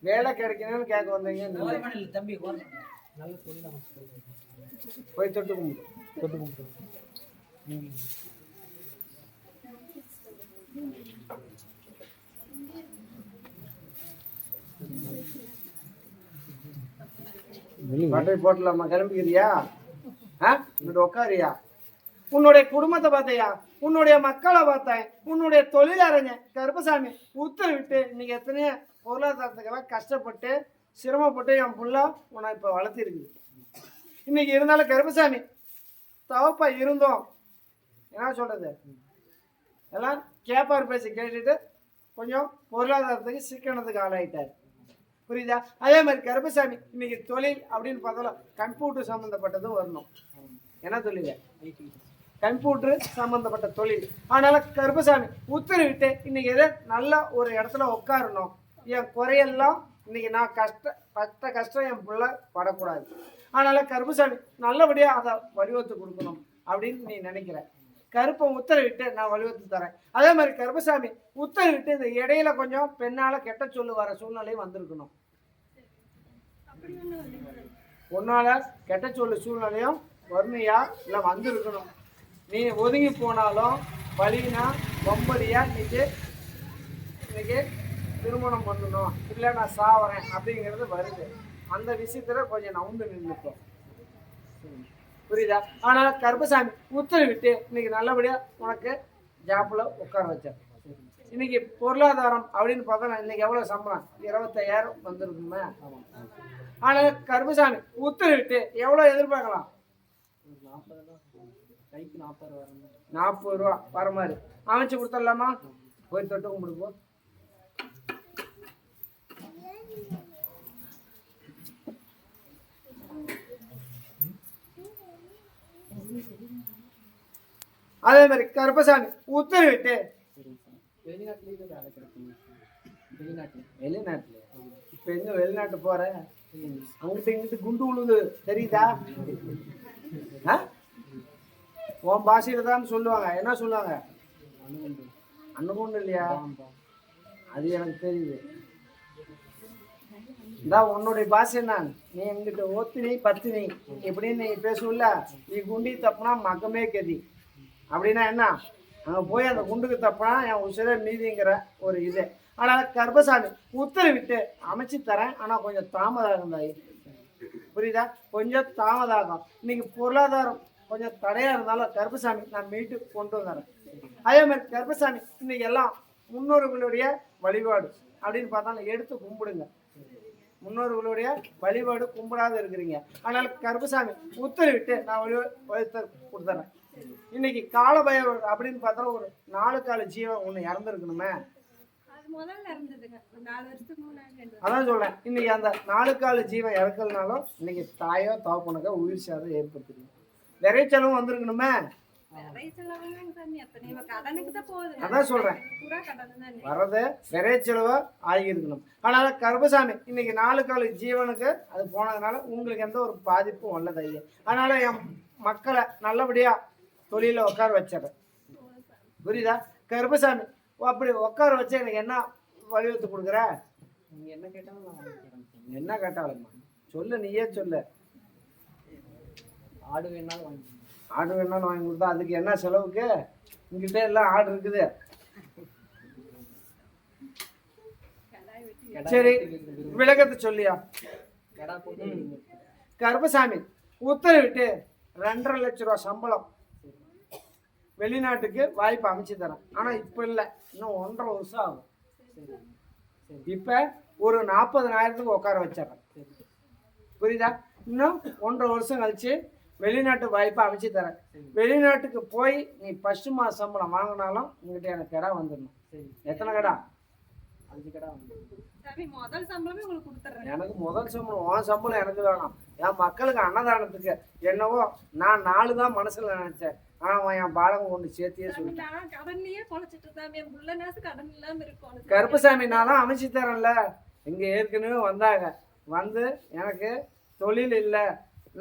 வேலை கிடைக்கணும்னு கேட்க வந்தீங்க. தம்பி போய் தொட்டு கும்பிடு, தொட்டு கும்பிடு. பட்டை போட்டலாமா? கிளம்பிக்கிறியா? இங்கிட்ட உட்காரியா? உன்னுடைய குடும்பத்தை பார்த்தையா, உன்னுடைய மக்களை பார்த்தேன், உன்னுடைய தொழிலறிஞ கருப்பசாமி உத்தரவிட்டு இன்னைக்கு எத்தனையோ பொருளாதாரத்துக்கெல்லாம் கஷ்டப்பட்டு சிரமப்பட்டு என் புள்ள உன்னை இப்போ வளர்த்திருக்குது. இன்னைக்கு இருந்தாலும் கருப்பசாமி தவப்பா இருந்தோம், என்ன சொல்றது, எல்லாம் கேப்பார் பேசி கேட்டுட்டு கொஞ்சம் பொருளாதாரத்துக்கு சிக்கனத்துக்கு ஆளாயிட்டார், புரியுதா? அதே மாதிரி கருப்பசாமி இன்னைக்கு தொழில் அப்படின்னு பார்த்தாலும் கம்ப்யூட்டர் சம்மந்தப்பட்டதும் வரணும். என்ன தொழில்? கம்ப்யூட்டர் சம்மந்தப்பட்ட தொழில். அதனால கருப்பசாமி உத்தரவிட்டு இன்னைக்கு எதை நல்ல ஒரு இடத்துல உட்காரணும். என் குறையெல்லாம் இன்னைக்கு நான் கஷ்டம் என் பிள்ளை படக்கூடாது. அதனால கருப்பசாமி நல்லபடியாக அதை வடிவத்து கொடுக்கணும் அப்படின்னு நீ நினைக்கிற. கருப்பை உத்தரவிட்டு நான் வலியுறுத்தி தரேன். அதே மாதிரி கருப்பசாமி உத்தரவிட்டு இந்த இடையில கொஞ்சம் பெண்ணால கெட்ட சொல்லு வர சூழ்நிலையும் வந்திருக்கணும். பொண்ணால கெட்ட சொல்லு சூழ்நிலையும் வறுமையா இல்லை வந்திருக்கணும். நீ ஒதுங்கி போனாலும் வலினா வம்படியா இன்னைக்கு திருமணம் பண்ணணும், இல்லை நான் சாவறேன் அப்படிங்கிறது வருது. அந்த விஷயத்துல கொஞ்சம் நவுந்து நின்றுப்போம், புரியுதா? ஆனால் கருப்பசாமி உத்தரவிட்டு இன்னைக்கு நல்லபடியா உனக்கு ஜாப்ல உட்கார வச்சேன். இன்னைக்கு பொருளாதாரம் அப்படின்னு பார்த்தா இன்னைக்கு எவ்வளவு சம்பளம்? 25,000 வந்துருக்குமே. ஆனால் கருப்பசாமி உத்தரவிட்டு எவ்வளவு எதிர்பார்க்கலாம்? 40 ரூபா வர மாதிரி அமைச்சு கொடுத்துடலாமா? போய் தொட்டு கும்பிடுப்போம். அதே மாதிரி கருப்பசாமி உத்தரவிட்டு வெளிநாட்டுல இப்ப எங்க வெளிநாட்டு போற, அங்கிட்ட இங்கிட்டு குண்டு உழுது தெரியுதா? உன் பாஷையில தான் சொல்லுவாங்க. என்ன சொல்லுவாங்க? அண்ணுகுண்டு இல்லையா? அது எனக்கு தெரியுது. இதான் உன்னுடைய பாஷை நான். நீ எங்கிட்ட ஒத்தினி பத்தினி இப்படின்னு நீ பேசுவல. நீ குண்டி தப்புனா மக்கமே கதி அப்படின்னா என்ன? அங்கே போய் அந்த குண்டுக்கு தப்புனா என் உசிர மீதிங்கிற ஒரு இது. ஆனால் கருப்பசாமி உத்தரவிட்டு அமைச்சு தரேன், ஆனால் கொஞ்சம் தாமதாகும் தாயி, புரியுதா? கொஞ்சம் தாமதாகும். இன்னைக்கு பொருளாதாரம் கொஞ்சம் தடையா இருந்தாலும் கருப்பசாமி நான் மீட்டு கொண்டு வந்துறேன். அதே மாதிரி கருப்பசாமி இன்னைக்கு எல்லாம் முன்னோர்களுடைய வழிபாடு அப்படின்னு பார்த்தாலும் எடுத்து கும்பிடுங்க. முன்னோர்களுடைய வழிபாடு கும்பிடாத இருக்கிறீங்க. அதனால கருப்பசாமி உத்தரவிட்டு நான் கொடுத்துறேன். இன்னைக்கு காலபைரவர் அப்படின்னு பார்த்தா ஒரு 4 கால ஜீவன் ஒண்ணு இறந்துருக்கணுமே. அதான் சொல்றேன், இன்னைக்கு அந்த 4 கால ஜீவன் இறக்கலனாலும் இன்னைக்கு தாயோ தகப்பனுக்கோ உயிர் சேதம் ஏற்படுத்துறீங்க. நிறைய செலவும் வந்திருக்கணுமே. அதான் சொல்றேன், வர்றது நிறைய செலவா ஆகியிருக்கணும். அதனால கருப்பசாமி இன்னைக்கு 4 கால ஜீவனுக்கு அது போனதுனால உங்களுக்கு எந்த ஒரு பாதிப்பும் வரல ஐயா. அதனால என் மக்களை நல்லபடியா தொழில உட்கார வச்சிடறேன். புரியுதா? கருப்பசாமி அப்படி உட்கார வச்சு எனக்கு என்ன வலியுறுத்தி கொடுக்குற? நீங்க என்ன கேட்டாலும் என்ன கேட்டாலும்மா சொல்லு, நீயே சொல்லு. ஆடு வேணாலும் வாங்கி ஆடு வேணாலும் வாங்கி கொடுத்தா அதுக்கு என்ன செலவுக்கு? உங்ககிட்ட எல்லாம் ஆடு இருக்குது. சரி, விளக்கத்தை சொல்லியா? கருப்பசாமி உத்தரவிட்டு 2.5 லட்சம் ரூபா சம்பளம் வெளிநாட்டுக்கு வாய்ப்பு அமைச்சு தரேன். ஆனா இப்ப இல்ல, இன்னும் 1.5 வருஷம் ஆகும். இப்ப ஒரு 40,000 உட்கார வச்சிடறேன். புரியுதா? இன்னும் 1.5 வருஷம் கழிச்சு வெளிநாட்டு வாய்ப்பை அமைச்சு தரேன். வெளிநாட்டுக்கு போய் நீ 1 மாச சம்பளம் வாங்கினாலும் உங்ககிட்ட எனக்கு கடை வந்துடணும். எத்தனை கடை? 5 கடை வந்துடும். எனக்கு முதல் சம்பளம், உன் சம்பளம் எனக்கு வேணும். என் மக்களுக்கு அன்னதானத்துக்கு என்னவோ நான் 4 தான் மனசுல நினைச்சேன். ஆனா என் பாலகம் கொண்டு சேர்த்தியே சொல்லிட்டேன். கருப்பசாமி நான் தான் அமைச்சு தரேன்ல. இங்க ஏற்கனவே வந்தாங்க, வந்து எனக்கு தொழில் இல்லை,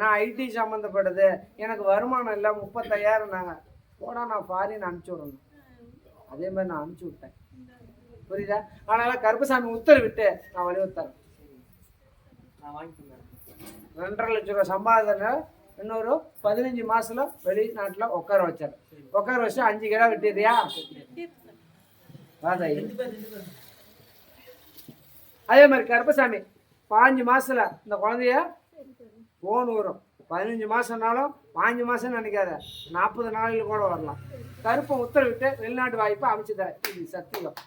நான் ஐடி சம்மந்தப்பட்டது, எனக்கு வருமானம் இல்லை, 35,000 போனா நான் ஃபாரின் அனுப்பிச்சி விடணும். அதே மாதிரி நான் அனுப்பிச்சி விட்டேன். புரியுதா? அதனால கருப்பசாமி உத்தரவிட்டு நான் வலியுறுத்தேன். 2.5 லட்சம் ரூபாய் சம்பாதனை இன்னொரு 15 மாசத்துல வெளிநாட்டுல உட்கார வச்சாரு. உட்கார வச்சு 5 கிடா வெட்டிடுறியா? அதே மாதிரி கருப்பசாமி 5 மாசத்துல இந்த குழந்தைய போன் வரும். 15 மாசம்னாலும் 5 மாசம் நினைக்காத, 40 நாளில் கூட வரலாம். கருப்பை உத்தரவிட்டு வெளிநாட்டு வாய்ப்பை அமைச்சு தரேன். இது சத்தியம்.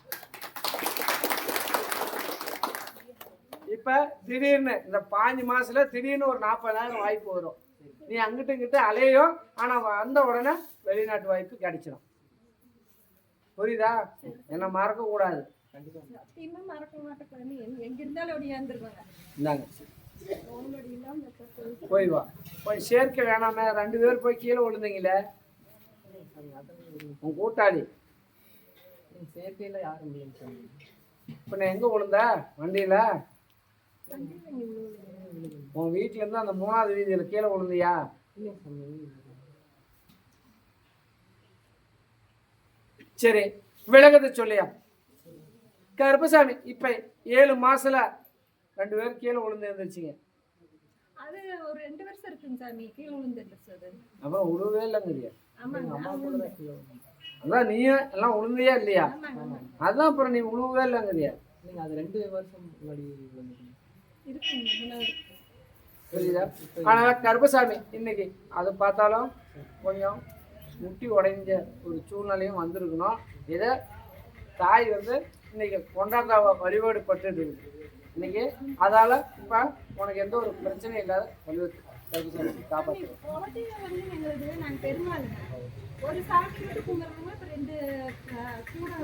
இப்ப திடீர்னு இந்த 5 மாசத்துல திடீர்னு ஒரு 40,000 வாய்ப்பு வரும். நீ அங்கிட்ட இங்கிட்ட அலையும், ஆனா வந்த உடனே வெளிநாட்டு வாய்ப்பு கிடைச்சிடும். புரியுதா? என்ன மறக்க கூடாது. போய் வா, போய் சேர்க்க வேணாமே. 2 பேர் போய் கீழே விழுந்தீங்களே, உன் கூட்டாளி சேர்க்கையில யாரும் இல்லைன்னு. இப்ப நான் எங்க விழுந்த? வண்டியில உன் வீட்டுல இருந்து அந்த 3வது வீதியில கீழே விழுந்தியா? சரி, விளக்கத்தை சொல்லியா? கருப்பசாமி இப்ப 7 மாசத்துல 2 பேரும் கீழே விழுந்து இருந்துச்சுங்க. அது ஒரு 2 வருஷம் இருக்குங்க சாமி, கீழே விழுந்துருச்சு. அப்புறம் விழுவே இல்லைங்கிறியா? அதான் நீயும் எல்லாம் விழுந்தியா இல்லையா? அதான் அப்புறம் நீ விழுவே இல்லைங்கிறியா? அது 2 வருஷம் முன்னாடி புரியுதா? அதனால கருப்பசாமி இன்னைக்கு அது பார்த்தாலும் கொஞ்சம் முட்டி உடைஞ்ச ஒரு சூழ்நிலையும் வந்திருக்கணும். இதை தாய் வந்து இன்னைக்கு கொண்டாட்டாவை வழிபாடு பட்டு இருக்கு இன்னைக்கு. அதால இப்ப உனக்கு எந்த ஒரு பிரச்சனையும் இல்லாத வழிபாடு கருப்பசாமி காப்பாற்று.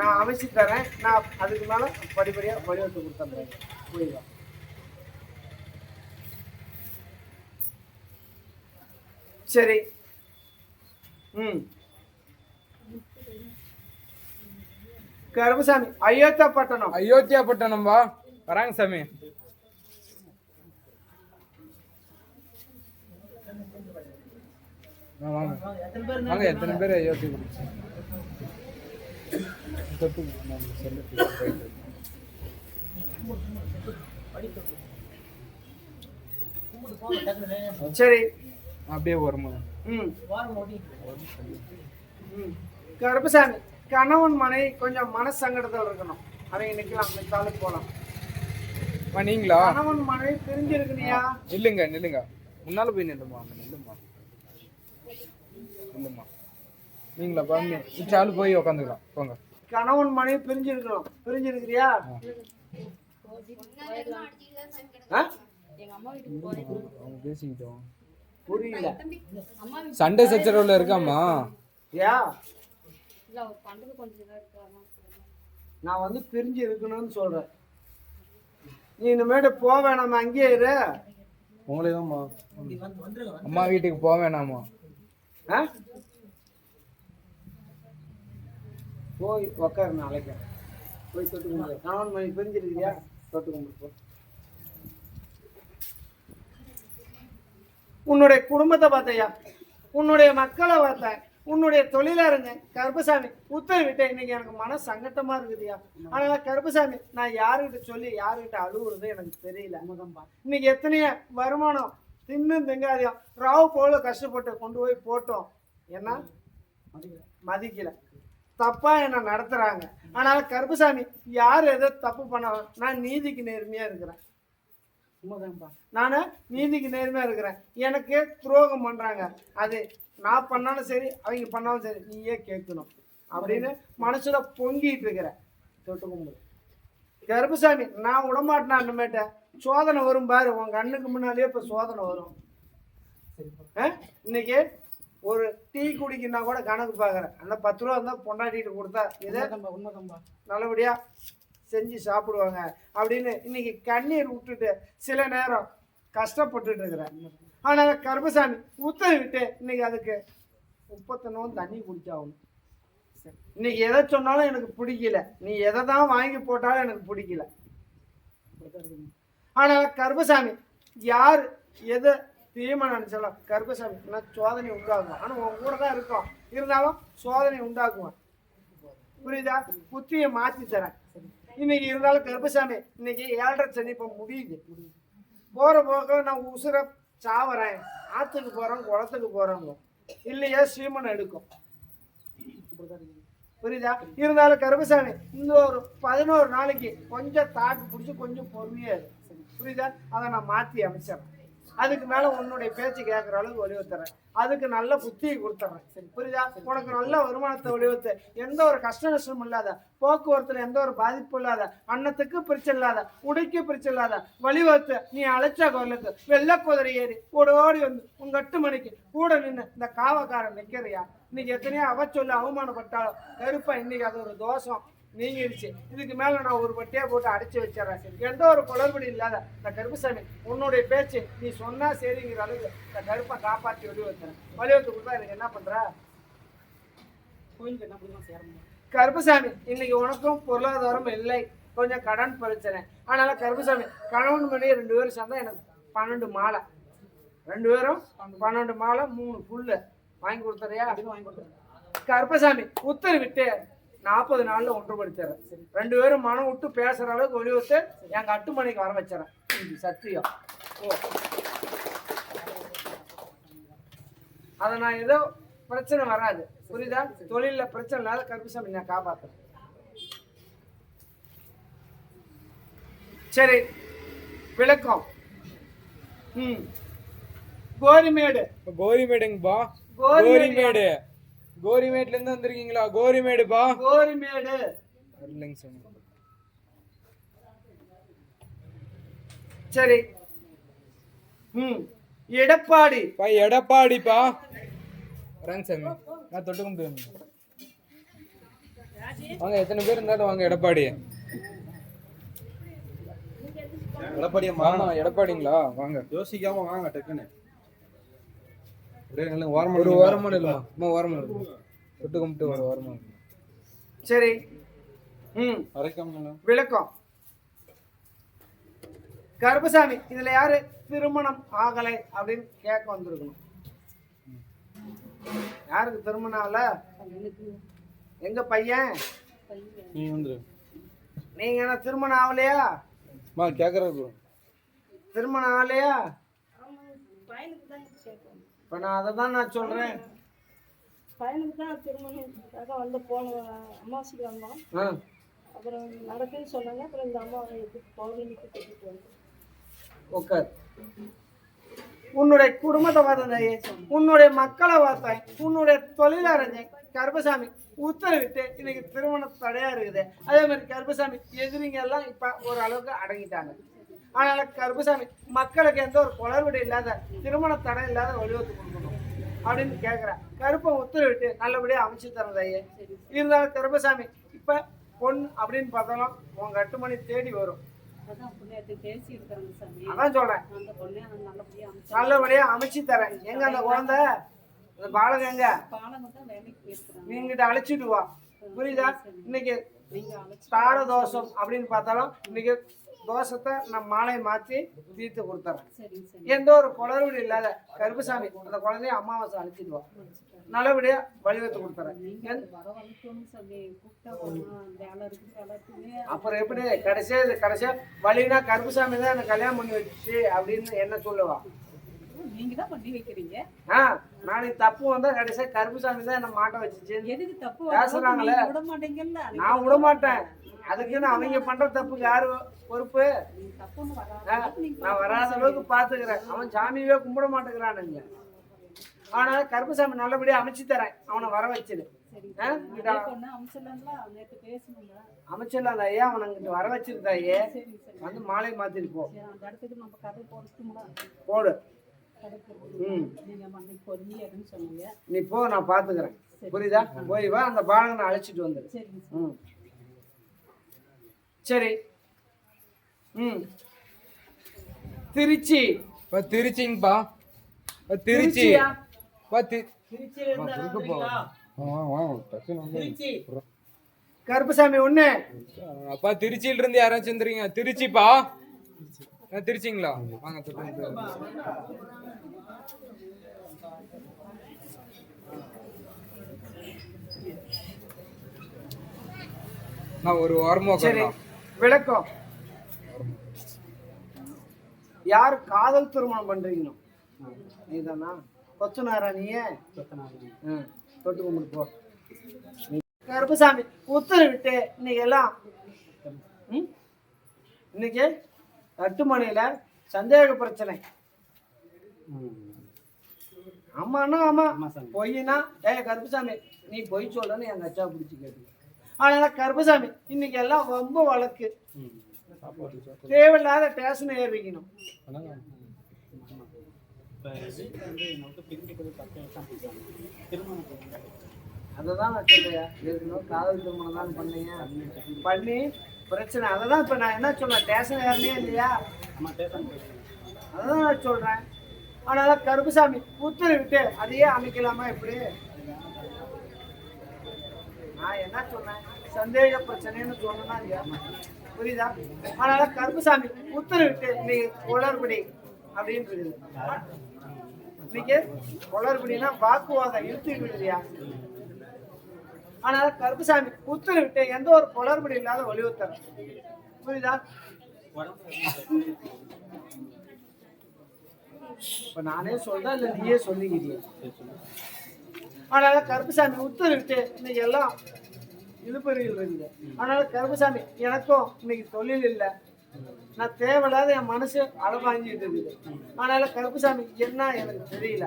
நான் அமைச்சு தரேன். நான் அதுக்கு மேல படிப்படியா வழிபாட்டு கொடுத்தேன். புரியுதா? சரி. கருப்பசாமி அயோத்தியாப்பட்டினம். அயோத்தியாப்பட்டினம் வா, வராங்க சாமி. வாங்க, எத்தனை பேர் அயோத்தி சரி அப்படியே வருமா? கருப்பசாமி கணவன் மனைவி கொஞ்சம் மனசங்கடத்தில் இருக்கணும். அவங்க நிக்கலாம், நிக்காலும் போலாம். நீங்களா? கணவன் மனைவி பிரிஞ்சு இருக்குனியா? நில்லுங்க நில்லுங்க, முன்னால போய் நில்லுமா. நில்லுமா நில்லுமா. நீங்களா பாருங்க, சாலு போய் உக்காந்துக்கலாம் போங்க. கணவன் மனைவி பிரிஞ்சு இருக்கணும். பிரிஞ்சு இருக்கிறியா? ஆ? எங்க அம்மா வீட்டுக்கு போறேன். அவங்க பேசிக்கிட்டோம். புரியல. அம்மா வீட்டுக்கு சண்டை சச்சரவுல இருக்காமா? யா இல்ல அவர் பண்றது கொஞ்சம் இதா இருக்காமா. நான் வந்து பிரிஞ்சு இருக்கணும்னு சொல்றேன். நீ இனிமேட்டு போக வேணாமா, அங்கேயே இரு. உங்களே தான்மா. இங்க வந்துருங்க அம்மா வீட்டுக்கு போக வேணாமா? ஆ? போய் உக்காரு, நான் அழைக்கிறேன். போய் தொட்டு கும்பிடு. கணவன் மணி பிரிஞ்சிருக்கியா? தொட்டு கும்பிடு போ. உன்னுடைய குடும்பத்தை பார்த்தையா, உன்னுடைய மக்களை பார்த்தேன், உன்னுடைய தொழிலாருங்க கருப்பசாமி உத்தரவிட்டேன். இன்னைக்கு எனக்கு மன சங்கட்டமா இருக்குதுயா. அதனால கருப்பசாமி, நான் யாருக்கிட்ட சொல்லி யாருக்கிட்ட அழுகுறது எனக்கு தெரியல. இன்னைக்கு எத்தனையோ வருமானம் தின்னும் திங்காதியம் ராவு போல கஷ்டப்பட்டு கொண்டு போய் போட்டோம். என்ன மதிக்கல, தப்பா என்ன நடத்துறாங்க. அதனால கருப்பசாமி, யார் எதோ தப்பு பண்ணாலும் நான் நீதிக்கு நேர்மையா இருக்கிறேன். நானு நீதிக்கு நேர்மையா இருக்கிறேன். எனக்கு துரோகம் பண்றாங்க, அது நான் பண்ணாலும் சரி அவங்க பண்ணாலும் சரி நீயே கேட்கணும் அப்படின்னு மனசுல பொங்கிட்டு இருக்கிறேன். தொட்டு கும்பிடு. கருப்பசாமி, நான் விடமாட்டேன். அந்தமேட்ட சோதனை வரும் பாரு, உன் கண்ணுக்கு முன்னாலேயே இப்ப சோதனை வரும். இன்னைக்கு ஒரு டீ குடிக்கினா கூட கணக்கு பார்க்குறேன். அந்த 10 ரூபா இருந்தால் பொண்டாட்டிட்டு கொடுத்தா இதை நல்லபடியா செஞ்சு சாப்பிடுவாங்க அப்படின்னு இன்னைக்கு கண்ணீர் விட்டுட்டு சில நேரம் கஷ்டப்பட்டுட்டு இருக்கிறேன். ஆனால் கருப்பசாமி உத்தரவிட்டு இன்னைக்கு அதுக்கு 30 தண்ணி குடிச்சாகணும். இன்னைக்கு எதை சொன்னாலும் எனக்கு பிடிக்கல, நீ எதை தான் வாங்கி போட்டாலும் எனக்கு பிடிக்கல. ஆனால் கருப்பசாமி, யார் எதை தீமை நினைச்சாலும் கருப்பசாமி நான் சோதனை உண்டாக்குவேன். ஆனால் உன் கூட தான் இருக்கோம், இருந்தாலும் சோதனை உண்டாக்குவேன். புரியுதா? புத்தியை மாற்றி தரேன். இன்னைக்கு இருந்தாலும் கருப்பசாமி, இன்னைக்கு 7.5 சனி இப்போ முடியுது. போற போக நான் உசுர சாவறேன். ஆற்றுக்கு போறோம், குளத்துக்கு போறோங்க, இல்லையா சீமனை எடுக்கும். புரியுதா? இருந்தாலும் கருப்பசாமி, இந்த ஒரு 11 நாளைக்கு கொஞ்சம் தாக்கு பிடிச்சி கொஞ்சம் பொறுமையா இருக்கு. புரியுதா? அதை நான் மாற்றி அமைச்சிடறேன். அதுக்கு மேல உன்னுடைய பேச்சு கேட்கற அளவுக்கு வலியுறுத்துறேன். அதுக்கு நல்ல புத்தியை கொடுத்துறேன். சரி, புரியுதா? உனக்கு நல்ல வருமானத்தை வலியுறுத்து, எந்த ஒரு கஷ்ட நஷ்டம் இல்லாத, போக்குவரத்துல எந்த ஒரு பாதிப்பு இல்லாத, அன்னத்துக்கு பிரச்சனை இல்லாத, உடைக்கு பிரச்சனை இல்லாத வழிவகுத்து நீ அழைச்ச குரலுக்கு வெள்ளை குதிரை ஏறி ஓடி வந்து உங்க 8 மணிக்கு கூட நின்று இந்த காவக்காரன் நிக்கிறியா? இன்னைக்கு எத்தனையோ அவச்சொல்ல அவமானப்பட்டாலும் கருப்பா இன்னைக்கு அது ஒரு தோஷம் நீங்கிடுச்சு. இதுக்கு மேல நான் ஒரு பட்டியா போட்டு அடைச்சி வச்சிடறேன். எந்த ஒரு குளறுபடி இல்லாத இந்த கருப்பசாமி, உன்னுடைய பேச்சு நீ சொன்னா சரிங்கிற அளவுக்கு இந்த கருப்பை காப்பாற்றி வலியுறுத்துறேன். வலியுறுத்து கொடுத்தா எனக்கு என்ன பண்ற? கோயிலுக்கு என்ன பண்ணுவோம் சேரணும். கருப்பசாமி, இன்னைக்கு உனக்கும் பொருளாதாரம் இல்லை, கொஞ்சம் கடன் பிரச்சனை. அதனால கருப்பசாமி, கணவன் மணி 2 பேரும் சேர்ந்தா எனக்கு 12 மாலை, 2 பேரும் 12 மாலை 3 புல்லு வாங்கி கொடுத்துறியா? கருப்பசாமி உத்தரவிட்டு 40 நாள்ல ஒன்றுபடுத்துறேன். 2 பேரும் மனம் விட்டு பேசுற அளவுக்கு வலியுறுத்து எங்க 8 மணிக்கு வர வச்சுறேன். சத்தியம். அதை நான் ஏதோ பிரச்சனை வராது. புரியுதா? தொழில பிரச்சனை இல்லாத கருப்பசாமி நான் காப்பாத்துறேன். சரி, விளக்கம். கோரிமேடு. கோரிமேடுங்கப்பா. கோரிமேடு. கோரிமேட்ல இருந்து வந்திருக்கீங்களா? கோரிமேடுப்பா. கோரிமேடு. இல்லைங்க சார். சரி. எடப்பாடி. எடப்பாடிப்பா. வரேங்க சாமி, நான் தொட்டு கும்பிட்டு வாங்க. எத்தனை பேர் இருந்தாலும் வாங்க. எடப்பாடி. எடப்பாடியம்மா. எடப்பாடிங்களா? வாங்க, யோசிக்காம வாங்க டக்குன்னு. ஒரு வாரமா இல்லைம்மா, வாரமா இருக்கும். தொட்டு கும்பிட்டு ஒரு வாரமா. சரி. விளக்கம். கருப்பசாமி, இதுல யாரு திருமணம் ஆகலை அப்படின்னு கேட்க வந்திருக்கணும். யாருக்கு திருமணம் ஆகல? எங்க பையன்? நீங்க என்ன திருமணம் ஆகலையா? கேக்குறது திருமணம் ஆகலையா? இப்ப நான் அதை தான் நான் சொல்றேன். பையனுக்கு தான் திருமணம் வந்து போன அமாவாசைக்கு வந்தோம். அப்புறம் நடக்குன்னு சொன்னாங்க. அப்புறம் இந்த அம்மா பௌர்ணமிக்கு கூட்டிட்டு வந்தோம். உட்கார். உன்னுடைய குடும்பத்தை பார்த்தேன், உன்னுடைய மக்களை பார்த்தேன், உன்னுடைய தொழிலறிஞ்சேன், கருப்பசாமி உத்தரவிட்டு இன்னைக்கு திருமண தடையா இருக்குது. அதே மாதிரி கருப்பசாமி எதிரிங்க எல்லாம் இப்ப ஓரளவுக்கு அடங்கிட்டாங்க. அதனால கருப்பசாமி மக்களுக்கு எந்த ஒரு குளறுபடி இல்லாத திருமண தடை இல்லாத வழிவகுத்து கொடுக்கணும் அப்படின்னு கேட்கிறேன். கருப்பை உத்தரவிட்டு நல்லபடியா அமைச்சு தரதையே. இருந்தாலும் கருப்பசாமி இப்ப பொண்ணு அப்படின்னு பார்த்தாலும் உங்க 8 மணி தேடி வரும். அதான் சொல்றேன், நல்லபடியா அமைச்சு தரேன். எங்க அந்த குழந்தை அந்த பாலகம் எங்க நீங்கிட்ட அழைச்சிட்டு வா. புரியுதா? இன்னைக்கு தார தோஷம் அப்படின்னு பார்த்தாலும் இன்னைக்கு தோஷத்தை நான் மாலை மாற்றி தீர்த்து கொடுத்துறேன். எந்த ஒரு குளறுபடி இல்லாத கருப்பசாமி அந்த குழந்தைய அமாவாசை அழைச்சிட்டு வா. நல்லபடியா வழிவகுத்து கொடுத்துறேன். அப்புறம் எப்படி கடைசியா வழினா கருப்பசாமி தான் எனக்கு கல்யாணம் பண்ணி வச்சு அப்படின்னு என்ன சொல்லுவா? நீங்க தான் பண்ணி வைக்கிறீங்க. நாளைக்கு தப்பு வந்தா கடைசியா கருப்பசாமி தான் என்ன மாட்ட வச்சுச்சு. எதுக்கு தப்பு பேசுறாங்களே, விட மாட்டீங்கல்ல? நான் விட மாட்டேன். அதுக்குன்னு அவங்க பண்ற தப்புக்கு யாரு பொறுப்பு? நான் வராத அளவுக்கு பாத்துக்கிறேன். அவன் சாமியவே கும்பிட மாட்டேங்கிறானுங்க. ஆனா கருப்பசாமி நல்லபடியா அமைச்சு தரேன். அவனை வர வச்சிரு. அமைச்சிடலாம் ஐயா. அவனை அங்கிட்டு வர வச்சிருந்தாயே வந்து மாலை மாத்திட்டு போ. போடு. நீ போ, நான் பாத்துக்கிறேன். புரியுதா? போய் வா, அந்த பாலகனை அழைச்சிட்டு வந்துரு. சரி. திருச்சி. திருச்சிங்கப்பா. திருச்சி. கருப்பசாமி ஒண்ணு. அப்பா திருச்சியில இருந்து யாராச்சும் வந்துறீங்க? திருச்சிப்பா. திருச்சிங்களா? வாங்க. நான் ஒரு வாரமா விளக்கம். யார் காதல் திருமணம் பண்றீங்களோ நீதானா? கொத்தனாரா? நீயே தொட்டு கும்பிட்டு போ. கருப்பசாமி உத்தரவிட்டு இன்னைக்கு 8 மணியில சந்தேக பிரச்சனை. ஆமாண்ணா ஆமா, பொய்னா கருப்பசாமி நீ பொய் சொல்றன்னு எங்க அச்சா பிடிச்சி கேட்டு. அதனால கருப்பசாமி இன்னைக்கு எல்லாம் ரொம்ப வழக்கு. தேவையில்லாத ஸ்டேஷன் ஏறிக்கணும். அததான் நான் சொல்றேன். ஏற்கனவே காதல் திருமணம் தான் பண்ணி பிரச்சனை. அததான் இப்ப நான் என்ன சொல்றேன், ஸ்டேஷன் ஏறினே இல்லையா? அதான் நான் சொல்றேன். அதனால கருப்பசாமி உத்தரவிட்டு அதையே அமைக்கலாமா? எப்படி? நான் என்ன சொன்னேன், சந்தேக பிரச்சனைன்னு சொன்னா இல்லையா? புரியுதா? அதனால கருப்பசாமி உத்தரவிட்டு இன்னைக்கு குளறுபடி அப்படின்னு இருக்குது. இன்னைக்கு குளறுபடினா வாக்குவாதம் இழுத்து விடுறியா? அதனால கருப்பசாமி உத்தரவிட்டு எந்த ஒரு குளறுபடி இல்லாத வலியுறுத்தணும். புரியுதா? இப்ப நானே சொல்றேன் இல்ல நீயே சொல்லிக்கிறிய? அதனால கருப்பசாமி உத்தரவிட்டு இன்னைக்கு எல்லாம் இழுப்பறிகள் இருக்குது. அதனால கருப்பசாமி எனக்கும் இன்னைக்கு தொழில் இல்லை. நான் தேவையில்லாத என் மனசு அலபாஞ்சிட்டு இருக்குது. அதனால கருப்பசாமி என்ன எனக்கு தெரியல.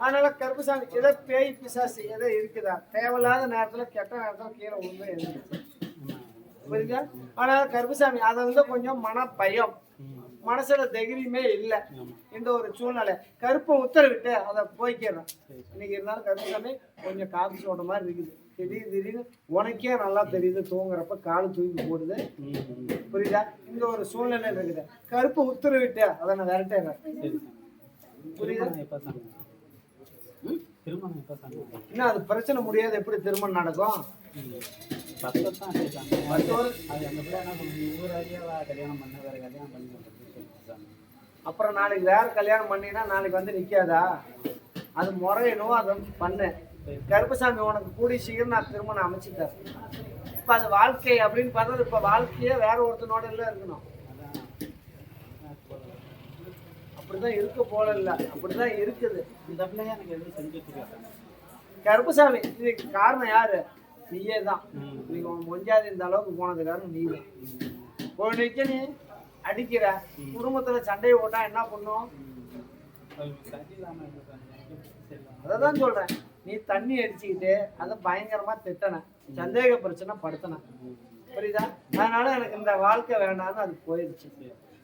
அதனால கருப்பசாமி ஏதோ பேய் பிசாசு ஏதோ இருக்குதா? தேவையில்லாத நேரத்துல கெட்ட நேரத்துல கீழே உண்மை இருந்துச்சு. புரியுதா? அதனால கருப்பசாமி அதை வந்து கொஞ்சம் மன பயம், மனசுல தைரியமே இல்லை. இந்த ஒரு சூழ்நிலை கருப்பை உத்தரவிட்டு அதை போய்க்கிறேன். இன்னைக்கு இருந்தாலும் கருப்பசாமி கொஞ்சம் காத்து சொல்ற மாதிரி இருக்குது. திடீர்னு உனக்கே நல்லா தெரியுது, தூங்குறப்ப காலு தூக்கி போடுது. புரியுதா? இந்த ஒரு சூழ்நிலை இருக்குது. கருப்பை உத்தரவிட்டு அதை நான் விரட்டேன். புரியுதா? இன்னும் அது பிரச்சனை முடியாது. எப்படி திருமணம் நடக்கும்? அப்புறம் நாளைக்கு வேற கல்யாணம் பண்ணினா நாளைக்கு வந்து நிக்காதா? அது முறையணும். அதை பண்ணு. கருப்பசாமி உனக்கு கூடி சீக்கிரம் நான் திருமணம் அமைச்சுட்டேன். இப்ப அது வாழ்க்கை அப்படின்னு பார்த்தா இப்ப வாழ்க்கையே வேற ஒருத்தனோட எல்லாம் இருக்கணும். அப்படிதான் இருக்க போல இல்ல, அப்படிதான் இருக்குது. கருப்பசாமி இதுக்கு காரணம் யாரு? நீயே தான். நீங்க மொஞ்சாதி இந்த அளவுக்கு போனது காரணம் நீ தான். ஒரு நிக்க நீ அடிக்கிற குடும்பத்துல சண்டையை போட்டா என்ன பண்ணும்? அததான் சொல்றேன், நீ தண்ணி அடிச்சுக்கிட்டு அதை பயங்கரமா திட்டன, சந்தேக பிரச்சனை படுத்தின, புரியுதா? அதனால எனக்கு இந்த வாழ்க்கை வேண்டாம்னு அது போயிடுச்சு.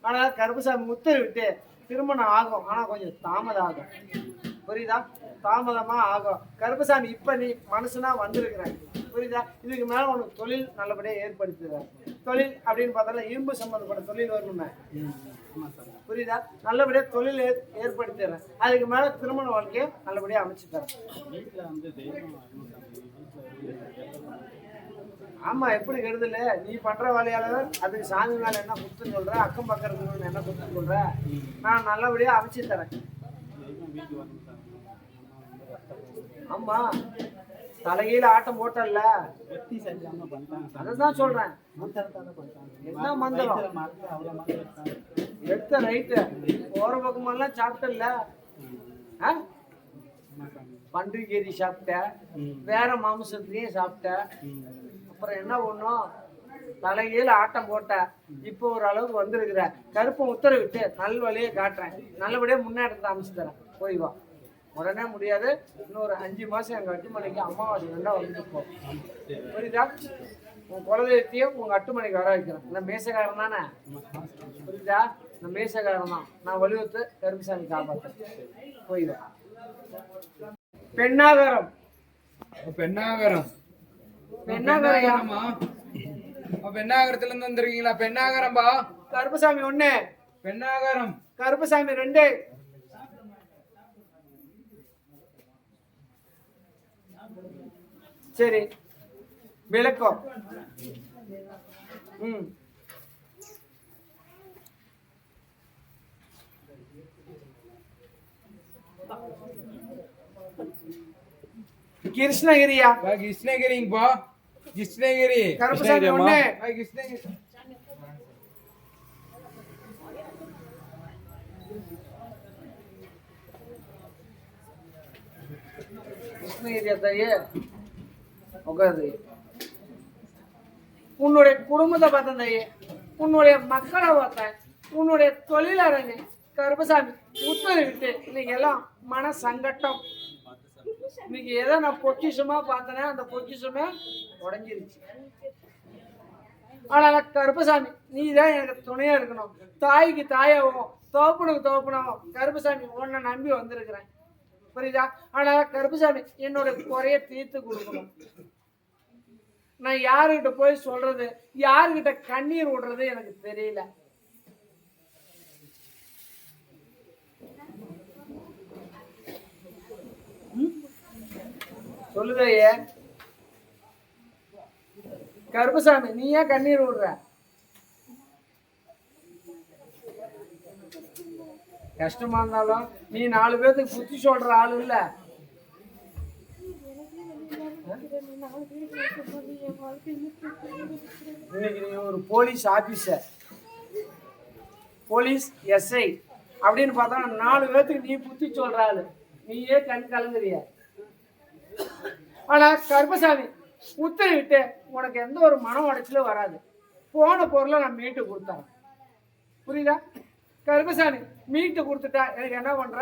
ஆனா கருப்பசாமி உத்தரவிட்டு திருமணம் ஆகும், ஆனா கொஞ்சம் தாமதம் ஆகும், புரியுதா? தாமதமா ஆகும். கருப்பசாமி இப்ப நீ மனுஷனா வந்திருக்கிற, புரியுதா? இதுக்கு மேல உனக்கு தொழில் நல்லபடியா ஏற்படுத்துற. தொழில் அப்படின்னு பார்த்தாலும் இரும்பு சம்பந்தப்பட்ட தொழில் வரணுமே, புரியுதா? நல்லபடியா தொழில் ஏற்படுத்திடுறேன். அதுக்கு மேல திருமண வாழ்க்கையை நல்லபடியா அமைச்சு தரேன். ஆமா, எப்படி கெடுதல நீ பண்ற வேலையால அதுக்கு சாமி மேல என்ன குத்துன்னு சொல்ற, அக்கம் பக்கம் இருக்கணும்னு என்ன குத்துன்னு சொல்ற, நான் நல்லபடியா அமைச்சு தரேன். ஆமா, தலைகீழ ஆட்டம் போட்டல, அதான் சொல்றேன். என்ன மந்திரம் எடுத்த ரைட்டு போற பக்கமெல்லாம் சாப்பிட்டல, பன்றிக்கறி சாப்பிட்ட, வேற மாംசத்தையும் சாப்பிட்ட, அப்புறம் என்ன ஒண்ணும் தலைகீழ ஆட்டம் போட்ட. இப்போ ஒரு அளவுக்கு வந்திருக்கிற, கருப்பை உத்தரவிட்டு நல்வழியை காட்டுறேன், நல்லபடியா முன்னேற்றத்தை அமைச்சு தரேன். போய் வா. உடனே முடியாது, இன்னொரு 5 மாசம் எங்க அட்டுமனைக்கு அமாவாசை ரெண்டா வந்துருப்போம், புரியுதா? உன் குலதெய்வத்தையும் உங்க அட்டுமனைக்கு வர வைக்கிறேன். இந்த மேசக்காரன் தானே, புரியுதா? இந்த மேசக்காரன் தான். நான் வலியுறுத்து கருப்பசாமி காப்பாற்றேன். போய்தான் பெண்ணாகரம். பெண்ணாகரம் பெண்ணாகரமா? பெண்ணாகரத்துல இருந்து வந்திருக்கீங்களா? பெண்ணாகரம்பா. கருப்பசாமி 1, பெண்ணாகரம். கருப்பசாமி 2. சரி, விளக்கம். கிருஷ்ணகிரியா? கிருஷ்ணகிரிங்கப்பா, கிருஷ்ணகிரி. கருப்பசாமி 1. கிருஷ்ணகிரி. கிருஷ்ணகிரி அத்தையே உட்காரு. உன்னுடைய குடும்பத்தை பார்த்தேன் தையே, உன்னுடைய மக்களை பார்த்தேன், உன்னுடைய தொழிலாளங்க. கருப்பசாமி உத்தரவிட்டு இன்னைக்கு எல்லாம் மன சங்கட்டம். இன்னைக்கு எதை நான் பொக்கிஷமா பார்த்தேனே அந்த பொக்கிஷமே உடஞ்சிருச்சு. ஆனா கருப்பசாமி நீ தான் எனக்கு துணையா இருக்கணும், தாய்க்கு தாயாவும் தோப்பனுக்கு தோப்பனாவும். கருப்பசாமி உன்னை நம்பி வந்திருக்கிறேன், புரியுதா? ஆனா கருப்பசாமி என்னோட குறைய தீர்த்து கொடுக்கணும். நான் யாருகிட்ட போய் சொல்றது, யாருகிட்ட கண்ணீர் விடுறது எனக்கு தெரியல. சொல்லுதையே கருப்பசாமி, நீ ஏன் கண்ணீர் விடுற? கஷ்டமா இருந்தாலும் நீ 4 பேருக்கு புத்தி சொல்ற ஆளு இல்ல. இன்னைக்கு நீ ஒரு போலீஸ் ஆபீசர், போலீஸ் எஸ்ஐ அப்படின்னு பார்த்தா 4 பேருக்கு நீ புத்தி சொல்ற ஆளு, நீயே கண் கலங்குறிய. ஆனா கருப்பசாமி உத்தரவிட்டு உனக்கு எந்த ஒரு மன உடைச்சலும் வராது. போன பொருளை நான் மீட்டு கொடுத்தேன், புரியுதா? கருப்பசாமி மீட்டு கொடுத்துட்டா எனக்கு என்ன பண்ற?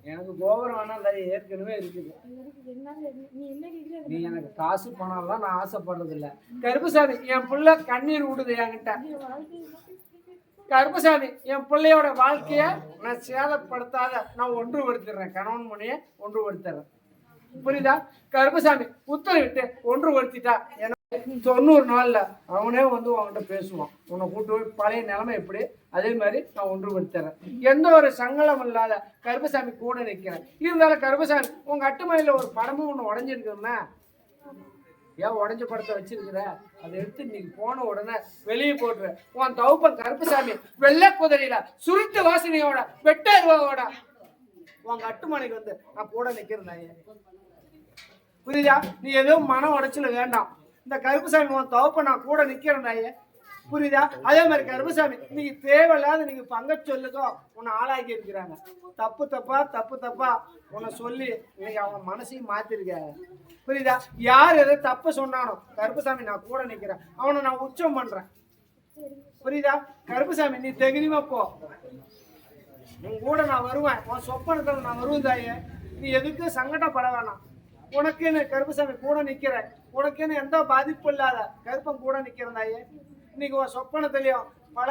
எனக்கு கோபுரம் வேணாம், ஏற்கனவே இருக்குது. நீ எனக்கு காசு பணம்லாம் நான் ஆசைப்படுறது இல்லை. கருப்பசாமி என் பிள்ளை கண்ணீர் விடுது என்கிட்ட. கருப்பசாமி என் பிள்ளையோட வாழ்க்கைய நான் சேதப்படுத்தாத நான் ஒன்றுபடுத்திடுறேன், கணவன் மணியை ஒன்றுபடுத்துறேன், புரியுதா? கருப்பசாமி உத்தரவிட்டு ஒன்றுபடுத்திட்டா 90 நாள்ல அவனே வந்து அவன்கிட்ட பேசுவான். உன்னை கூட்டு போய் பழைய நிலைமை எப்படி அதே மாதிரி நான் ஒன்றுபடுத்துறேன். எந்த ஒரு சங்கடம் இல்லாத கருப்பசாமி கூட நிற்கிறேன். இருந்தாலும் கருப்பசாமி உங்க அட்டுமலையில ஒரு படமும் ஒன்று உடஞ்சிருக்குமே, ஏன் உடஞ்ச படத்தை வச்சிருக்கிற? அதை எடுத்து நீங்க போன உடனே வெளியே போட்டுரு. உன் தவுப்பன் கருப்பசாமி வெள்ளை குதிரையில சுருட்டு வாசனையோட வெட்டருவாவோட உங்க அட்டுமனைக்கு வந்து நான் கூட நிக்கிறேன், புரியுதா? நீ எதுவும் மன உடைச்சல வேண்டாம். இந்த கருப்பசாமி உன் தவப்ப நான் கூட நிக்கிறேன், புரியுதா? அதே மாதிரி கருப்பசாமி நீங்க தேவையில்லாத நீங்க பங்க சொல்லுதோ உன்னை ஆளாக்கி இருக்கிறாங்க. தப்பு தப்பா உன்னை சொல்லி இன்னைக்கு அவங்க மனசையும் மாத்திருக்காங்க, புரியுதா? யார் எதை தப்பு சொன்னானோ கருப்பசாமி நான் கூட நிக்கிறேன், அவனை நான் உச்சம் பண்றேன். புரியுதா? கருப்பசாமி நீ தைரியமா போ, உன் கூட நான் வருவேன், உன் சொப்பனத்துல நான் வருவேன் தாயே. நீ எதுக்கும் சங்கடப்பட வேணாம். உனக்குன்னு கருப்பசாமி கூட நிக்கிறேன், உனக்குன்னு எந்த பாதிப்பும் இல்லாத கருப்பன் கூட நிக்கிறேன் தாயே. இன்னைக்கு உன் சொப்பனத்திலையும் பல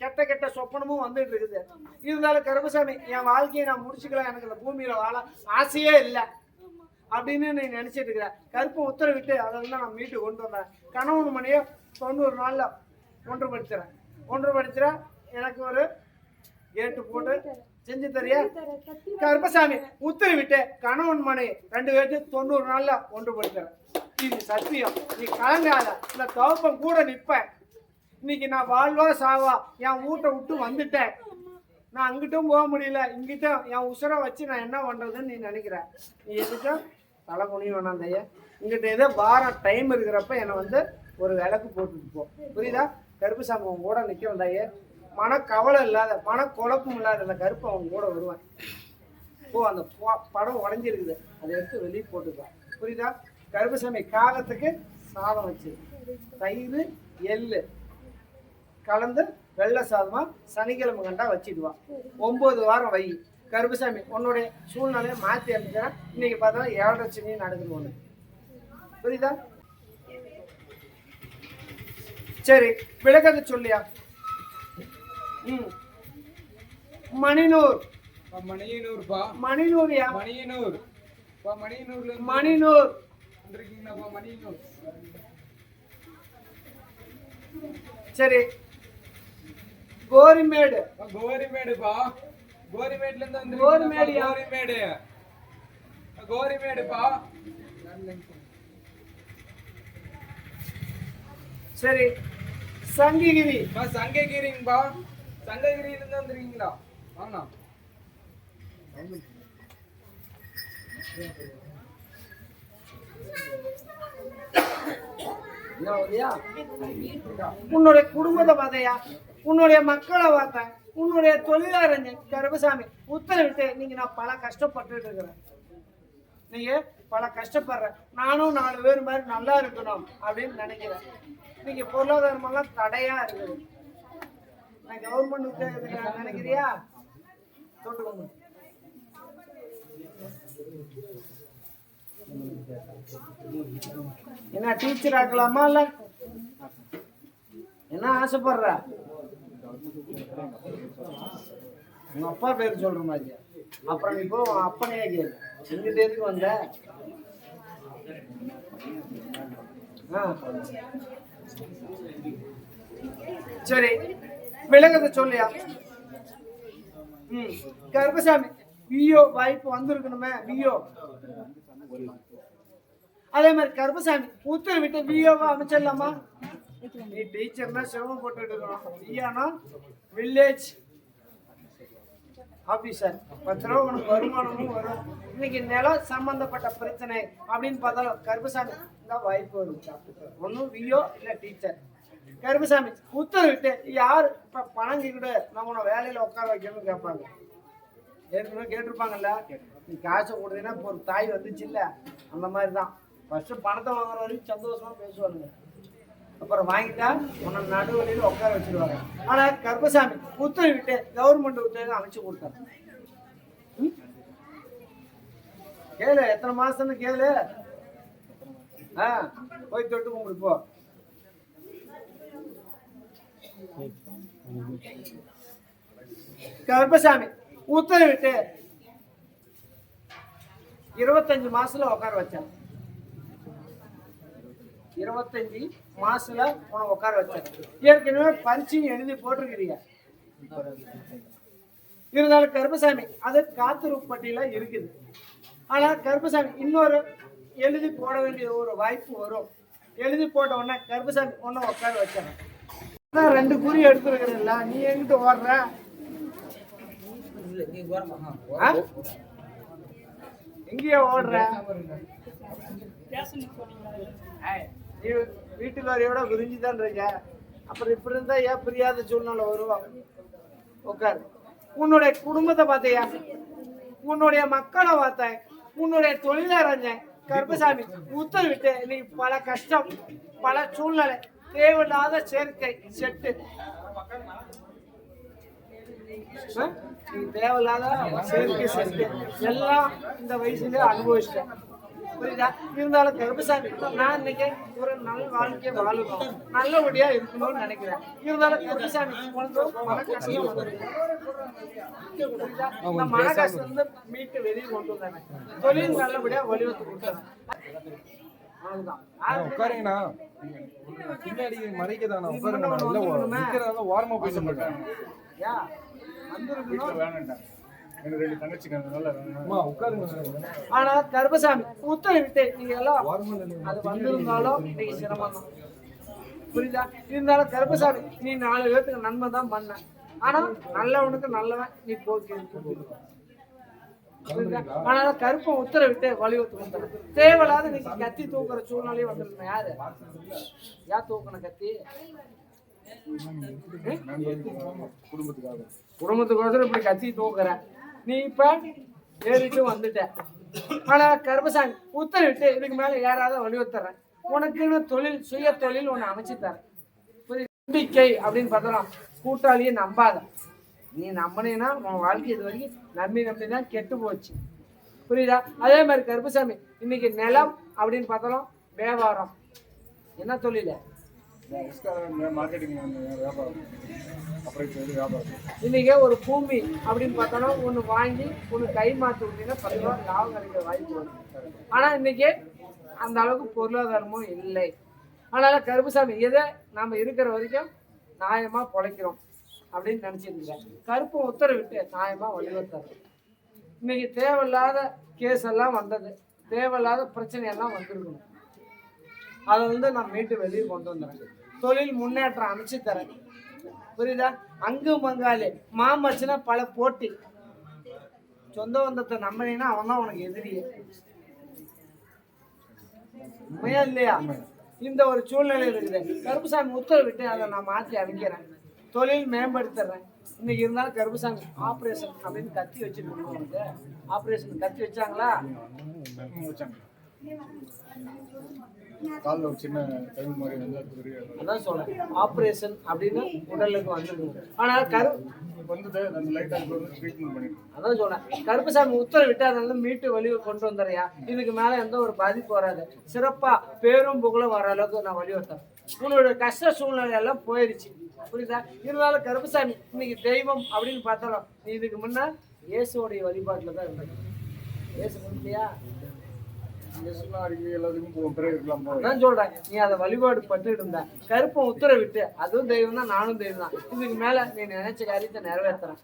கெட்ட கெட்ட சொப்பனமும் வந்துட்டு இருக்குது. இருந்தாலும் கருப்பசாமி என் வாழ்க்கையை நான் முடிச்சுக்கலாம், எனக்கு இந்த பூமியில வாழ ஆசையே இல்லை அப்படின்னு நீ நினைச்சிட்டு இருக்கிற. கருப்பன் உத்தரவிட்டு அதெல்லாம் நான் மீட்டு கொண்டு வந்தேன். கணவன் மணியை 90 நாள்ல ஒன்றுபடுத்துறேன். எனக்கு ஒரு கேட்டு போட்டு செஞ்சு தரியா? கருப்பசாமி உத்தரவிட்டு கணவன் மனை 2 பேர்த்து 90 நாள்ல ஒன்றுபடுத்துறேன். இது சத்தியம், நீ கலங்காத. இந்த தவப்பம் கூட நிப்பேன். இன்னைக்கு நான் வாழ்வா சாவா என் வீட்டை விட்டு வந்துட்டேன். நான் அங்கிட்டும் போக முடியல, இங்கிட்டும் என் உசுரை வச்சு நான் என்ன பண்றதுன்னு நீ நினைக்கிற. நீ எதுக்கும் தலை குனிய வேணாம் தைய. இங்கிட்ட ஏதோ வாரம் டைம் இருக்கிறப்ப என்னை வந்து ஒரு விளக்கு போட்டுட்டு போ, புரியுதா? கருப்புசாமி அவன் கூட நிற்கிறேன் தைய. மனக்கவலை இல்லாத, மனக்குழப்பம் இல்லாத அந்த கருப்பு அவன் கூட வருவேன். ஓ, அந்த படம் உடஞ்சிருக்குது, அதை எடுத்து வெளியே போட்டுக்குவான், புரியுதா? கருப்புசாமி காகத்துக்கு சாதம் வச்சு தயிர் எள்ளு கலந்து வெள்ளை சாதமா சனிக்கிழமை கண்டா வச்சிடுவான். 9 வாரம் வை. கருப்புசாமி உன்னுடைய சூழ்நிலையை மாற்றி அமைக்கிறேன். இன்னைக்கு பார்த்தா 7.5 சனி நடக்குது ஒன்று, புரியுதா? சரி, விளக்கத்தை சொல்லியா? மணிநூர். மணியனூர்ப்பா. மணிநூர்யா? மணியனூர். மணியனூர்ல மணிநூர் வந்திருக்கீங்களாப்பா? மணியனூர். சரி, கோரிமேடு. கோரிமேடுப்பா. கோரிமேட்ல இருந்து வந்து கோரிமேடுயா? கோரிமேடு. கோரிமேடுப்பா. சரி, சங்ககிரி. சங்ககிரிங்கப்பா. சங்ககிரியில இருந்து வந்துருக்கீங்களா? வாங்க. உன்னுடைய குடும்பத்தை பார்த்தையா, உன்னுடைய மக்களை பார்த்தேன், உன்னுடைய தொழிலாளர் கருப்பசாமி உத்தரவிட்டு நீங்க நான் பல கஷ்டப்பட்டு இருக்கிறேன். நீங்க பல கஷ்டப்படுற, நானும் 4 பேர் மாதிரி நல்லா இருக்கணும் அப்படின்னு நினைக்கிறேன். நீங்க பொருளாதாரமெல்லாம் தடையா இருக்குது. நான் கவர்மெண்ட் உத்தியோகத்துக்கு நான் நினைக்கிறியா? தொட்டுக்கோங்க. என்ன டீச்சர் ஆக்கலாமா இல்ல என்ன ஆசைப்படுற? உங்க அப்பா பேர் சொல்ற மாதிரி. அப்புறம் நீ போ, அப்பனையே கேளு. எங்கிட்ட எதுக்கு வந்த? சரி, விளக்கத்தை சொல்லியா? கருப்பசாமி வியோ வாய்ப்பு வந்திருக்கணுமே, வியோ. அதே மாதிரி கருப்பசாமி உத்தரவிட்டு வியோவா அமைச்சிடலாமா? நீ டீச்சர்னா சிரமம் போட்டுட்டு இருக்கணும். வியானா வில்லேஜ் ஆபீசர் 10 ரூபா உனக்கு வருமானமும் வரும். இன்னைக்கு நிலம் சம்பந்தப்பட்ட பிரச்சனை அப்படின்னு பார்த்தாலும் கருப்பசாமி தான் வாய்ப்பு வரும். ஒன்னும் வியோ இல்ல டீச்சர். கருப்பசாமி உத்தரவிட்டு யார் இப்ப பணம் கூட நம்ம உன வேலையில உட்கார வைக்கணும்னு கேட்பாங்க. ஏற்கனவே கேட்டிருப்பாங்கல்ல, நீ காசை கொடுத்தீங்கன்னா இப்போ ஒரு தாய் வந்துச்சு இல்ல, அந்த மாதிரி தான். ஃபர்ஸ்ட் பணத்தை வாங்குற வரைக்கும் சந்தோஷமா பேசுவானுங்க, அப்புறம் வாங்கிட்டா உன்னை நடுவழியில் உட்கார வச்சிருவாங்க. ஆனா கருப்பசாமி உத்தரவிட்டு கவர்மெண்ட் உத்தரவு அமைச்சு கொடுத்தாங்க. கேளு, எத்தனை மாசம்னு கேளு. போய் தொட்டு கும்பிடு போ. கருப்பசாமி உத்தரவிட்டு 25 மாசத்துல உட்கார வச்சாங்க. 25 மாசத்துல உன உட்கார வச்சாங்க. ஏற்கனவே பரிச்சையும் எழுதி போட்டிருக்கிறீங்க. இருந்தாலும் கருப்பசாமி அது காத்திருப்பு பட்டியல இருக்குது. ஆனா கருப்பசாமி இன்னொரு எழுதி போட வேண்டிய ஒரு வாய்ப்பு வரும். எழுதி போட்ட உடனே கருப்பசாமி ஒன்னும் உட்கார வச்சாங்க. 2 குறி எடுத்துருக்கிறீங்களா, நீ எங்கிட்ட ஓடுற? எங்கேயோ ஓடுற? வீட்டுக்காரியோட விரிஞ்சுதான் இருக்க. அப்புறம் இப்படி இருந்தா ஏன் புரியாத சூழ்நிலை வருவா? உட்காரு. உன்னுடைய குடும்பத்தை பார்த்தையா, உன்னுடைய மக்களை பார்த்தேன், உன்னுடைய தொழிலை அறிஞ்சேன். கருப்பசாமி உத்தரவிட்டு நீ பல கஷ்டம், பல சூழ்நிலை, தேவையில்லாத சேர்க்கை செட்டு நீ தேவையில்லாத சேர்க்கை எல்லாம் இந்த வயசுல அனுபவிச்சிட்டேன், புரியுதா? இருந்தாலும் கருப்பசாமி நான் இன்னைக்கு ஒரு நல்ல வாழ்க்கையை வாழணும், நல்லபடியா இருக்கணும்னு நினைக்கிறேன். இருந்தாலும் கருப்பசாமி உனக்கு மன கஷ்டம் வந்துருக்கு, புரியுதா? இந்த மன கஷ்டம் வந்து மீட்டு வெளியே கொண்டு வந்தாங்க, தொழில் நல்லபடியா வடிவத்து கொடுத்தாங்க. உட்காருங்கண்ணா, பின்னாடி மறைக்கதாண்ணா, உட்காருங்க. ஓரமா போய் சொல்லிட்டேன். ஆனா கருப்பசாமி உத்தரவிட்டு நீங்க எல்லாம் அது வந்திருந்தாலும் இன்னைக்கு சிரமம் தான், புரியுதா? இருந்தாலும் கருப்பசாமி நீ 4 பேருக்கு நன்மை தான் பண்ண, ஆனா நல்லவனுக்கு நல்லவன் நீ போக்கி, ஆனா கருப்பம் உத்தரவிட்டு வலியுறுத்தி வந்தாங்க. தேவையில்லாத நீங்க கத்தி தூக்குற சூழ்நிலையும் வந்துருக்கணும். யாரு யார் தூக்கணும் கத்தி? குடும்பத்துக்கோசரம் இப்படி கத்தி தூக்குற நீ இப்ப ஏறிட்டு வந்துட்ட. ஆனா கருப்பசாமி உத்தரவிட்டு இதுக்கு மேல யாராவது வலியுறுத்துறேன், உனக்குன்னு தொழில் சுய தொழில் ஒண்ணு அமைச்சு தரேன். நம்பிக்கை அப்படின்னு பார்த்தோம், கூட்டாளியை நம்பாத. நீ நம்பினா உன் வாழ்க்கை இது வரைக்கும் நம்பி தான் கெட்டு போச்சு, புரியுதா? அதே மாதிரி கருப்பசாமி இன்னைக்கு நிலம் அப்படின்னு பார்த்தாலும் வியாபாரம், என்ன தொழில்? இன்னைக்கு ஒரு பூமி அப்படின்னு பார்த்தாலும் ஒன்று வாங்கி ஒன்று கை மாற்றி விட்டீங்கன்னா 10 ரூபா லாபம் கிடைக்கிற வாய்ப்பு வரும். ஆனா இன்னைக்கு அந்த அளவுக்கு பொருளாதாரமும் இல்லை. அதனால கருப்பசாமி எதை நாம இருக்கிற வரைக்கும் நியாயமா பொழைக்கிறோம் அப்படின்னு நினைச்சிருந்தேன். கருப்பு உத்தரவிட்டு நியாயமா வழிவகுத்தாரு. இன்னைக்கு தேவையில்லாத கேஸ் எல்லாம் வந்தது, தேவையில்லாத பிரச்சனை எல்லாம் வந்திருக்கணும், அதை வந்து நான் மீட்டு வெளியே கொண்டு வந்துடுறேன். தொழில் முன்னேற்றம் அமைச்சு தரேன், புரியுதா? அங்கு மங்காளி மாமச்சுனா பல போட்டி, சொந்த பந்தத்தை நம்பினா அவன் தான் உனக்கு எதிரியே, உண்மையா இல்லையா? இந்த ஒரு சூழ்நிலை இருக்குது. கருப்பசாமி உத்தரவிட்டு அதை நான் மாற்றி அமைக்கிறேன், தொழில் மேம்படுத்துறேன். இன்னைக்கு இருந்தாலும் கருப்பசாமி ஆப்ரேஷன் அப்படின்னு கத்தி வச்சுட்டு ஆப்ரேஷன் கத்தி வச்சாங்களா? அதான் சொல்றேன், ஆப்ரேஷன் அப்படின்னு உடலுக்கு வந்துருக்கு. ஆனா அதான் சொல்றேன், கருப்பசாமி உத்தரவிட்டு அதனால மீட்டு வழியை கொண்டு வந்துறியா, இதுக்கு மேல எந்த ஒரு பாதிப்பு வராது, சிறப்பா பேரும் புகழும் வர அளவுக்கு நான் வழிவட்டேன். உன்னோட கஷ்ட சூழ்நிலை எல்லாம் போயிடுச்சு, புரியுதா? இருந்தாலும் கருப்பசாமி இன்னைக்கு தெய்வம் அப்படின்னு பார்த்தாலும் நீ இதுக்கு முன்ன இயேசுவோடைய வழிபாட்டுல தான் இருந்தது. இயேசு இல்லையா? நான் சொல்றேன், நீ அதை வழிபாடு பட்டு இருந்த கருப்பம் உத்தரவிட்டு அதுவும் தெய்வம் தான், நானும் தெய்வம் தான். இதுக்கு மேல நீ நினைச்ச காரியத்தை நிறைவேற்றுறேன்.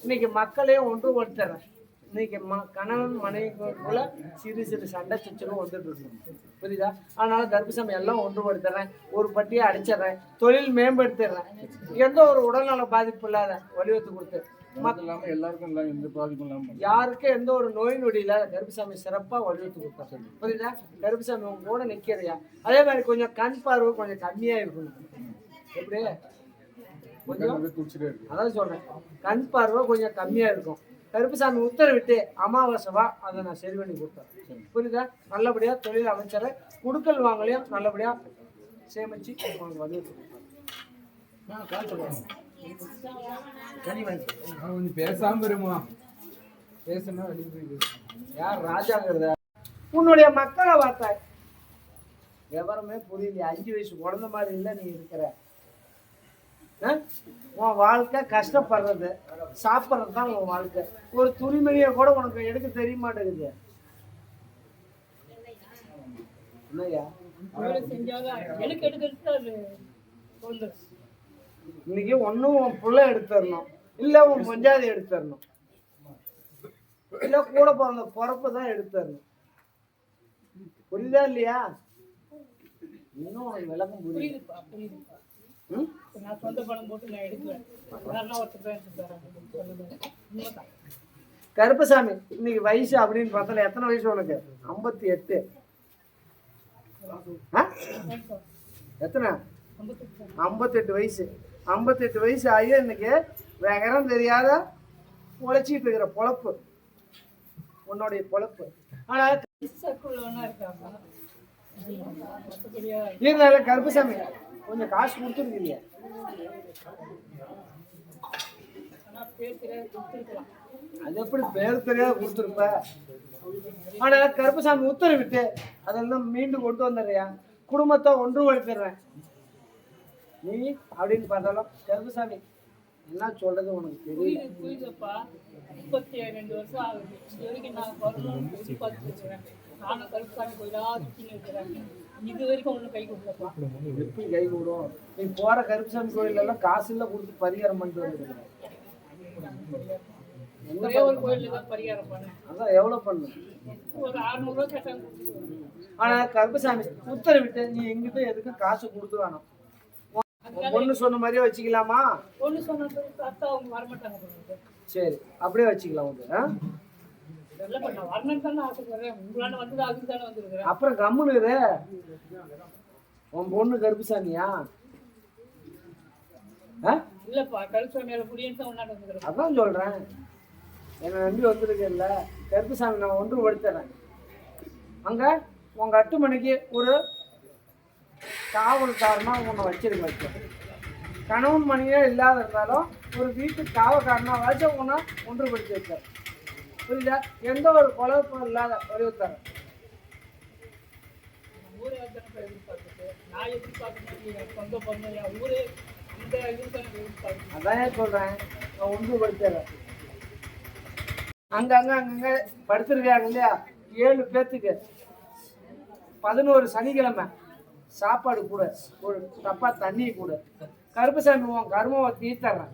இன்னைக்கு மக்களையும் ஒன்றுபடுத்துறேன். இன்னைக்கு கணவன் மனைவிக்குள்ள சிறு சிறு சண்டை சச்சரவும் வந்துட்டு இருக்கு, புரியுதா? அதனால கருப்பசாமி எல்லாம் ஒன்றுபடுத்துறேன், ஒரு பட்டியை அடிச்சிடறேன், தொழில் மேம்படுத்திடுறேன், எந்த ஒரு உடல்நல பாதிப்பு இல்லாத வடிவத்தை கொடுத்து எல்லாருக்கும் எந்த பாதிப்பும் இல்லாம யாருக்கும் எந்த ஒரு நோய் நொடி இல்லாத கருப்பசாமி சிறப்பா வடிவத்து கொடுத்தா, புரியுதா? கருப்பசாமி உங்க கூட நிக்கிறியா? அதே மாதிரி கொஞ்சம் கண் பார்வை கொஞ்சம் கம்மியா இருக்கணும், எப்படி கொஞ்சம் அதான் சொல்றேன், கண் பார்வை கொஞ்சம் கம்மியா இருக்கும். கருப்பசாமி உத்தரவிட்டு அமாவாசைவா அதை நான் சரி பண்ணி கொடுத்தேன், புரியுதா? நல்லபடியா தொழில் அமைச்சரை குடுக்கல் வாங்கலையும் நல்லபடியா சேமிச்சு உங்களுக்கு வடிவத்து கொடுத்தேன். கொஞ்சம் பேசாம இருமா, பேசுனா யார் ராஜாங்கிறத உன்னுடைய மக்களை பார்த்தாய், விவரமே புரியல, 5 வயசு குழந்தை மாதிரி இல்லை நீ இருக்கிற. உன் வாழ்க்கை கஷ்டப்படுறது சாப்பிட்றது தான் உன் வாழ்க்கை. ஒரு துணிமணியை கூட உனக்கு எடுக்க தெரிய மாட்டேங்குது. இல்லையா? இன்னைக்கு ஒன்னும் உன் புள்ள எடுத்துடணும், இல்ல உன் பஞ்சாதி எடுத்துடணும், இல்ல கூட பிறந்த பொறப்பு தான் எடுத்துடணும், புரியுதா இல்லையா? இன்னும் உனக்கு விளக்கம் புரியுது. நான் சொந்த பணம் போட்டு நான் எடுக்குவேன். கருப்பசாமி இன்னைக்கு வயசு அப்படின்னு பார்த்தா எத்தனை வயசு உனக்கு? 58. எத்தனை? 58 வயசு. 58 வயசு ஆகிய இன்னைக்கு வேகரம் தெரியாத உழைச்சிட்டு இருக்கிற பொழப்பு உன்னுடைய பொழப்பு. ஆனா இருந்தாலும் கருப்பசாமி கொஞ்சம் காசு கொடுத்துருக்கீங்க. அது எப்படி பேர் தெரியாத கொடுத்துருப்ப? ஆனா கருப்பசாமி உத்தரவிட்டு அதெல்லாம் மீண்டும் கொண்டு வந்துடுறியா? குடும்பத்தை ஒன்றுபடுத்திடுறேன் நீ அப்படின்னு பார்த்தாலும் கருப்பசாமி என்ன சொல்றது உனக்கு தெரியல. புரியுதுப்பா. 32 வருஷம் ஆகுது. இது வரைக்கும் நான் வரணும்னு எதிர்பார்த்துருக்கிறேன். நானும் கருப்பசாமி கோயிலா சுற்றின்னு இருக்கிறேன். இது வரைக்கும் ஒன்றும் கை கொடுக்கலப்பா. எப்படி கை கூடும்? நீ போற கருப்பசாமி கோயில் எல்லாம் காசு எல்லாம் கொடுத்து பரிகாரம் பண்ணிட்டு வந்துருக்க. ஒரே ஒரு கோயிலில் தான் பரிகாரம் பண்ணேன். அதான் எவ்வளவு பண்ணு? ஒரு 600 ரூபா கேட்டாங்க. ஆனா கருப்பசாமி உத்தரவிட்டு நீ எங்கிட்ட எதுக்கும் காசு கொடுத்து வேணும். பொண்ணு சொன்ன மாதிரியே வச்சுக்கலாமா? ஒன்று சொன்ன அத்தா அவங்க வரமாட்டாங்க. சரி அப்படியே வச்சுக்கலாம் உங்க. இதெல்லாம் பண்ண வரணும்னு தானே ஆசைப்படுறேன். உங்களால வந்தது அதுக்கு தானே வந்துருக்குறேன். அப்புறம் கம்முனுரு உன் பொண்ணு கருப்புசாமியா? இல்லப்பா கருப்பசாமியால முடியும்னு உன்னாட்டு வந்துருக்கேன். அதான் சொல்றேன், என்னை நம்பி வந்திருக்கேன்ல கருப்புசாமி நான் ஒன்றுபடுத்துறேன். அங்க உங்க 8 மணிக்கு ஒரு காவல்காரனா உன்னை வச்சிருக்க வைக்க. கணவன் மணியே இல்லாத இருந்தாலும் ஒரு வீட்டு காவல்காரனா வச்சு உன்னை ஒன்றுபடுத்தி வைக்க. புரியுதா? எந்த ஒரு குழப்பம் இல்லாத வடிவத்தர ஊரே எதிர்பார்த்துட்டு நான் எதிர்பார்க்க சொந்த பொண்ணு என் ஊரே இந்த இதுக்கு எதிர்பார்க்க. அதான் சொல்றேன், நான் ஒன்றுபடுத்துறேன். அங்கங்க படுத்துருக்காங்க இல்லையா 7 பேர்த்துக்கு 11 சனிக்கிழமை சாப்பாடு கூட, ஒரு டப்பா தண்ணி கூட. கருப்பசாமி உன் கருமாவை தீர்த்தறேன்.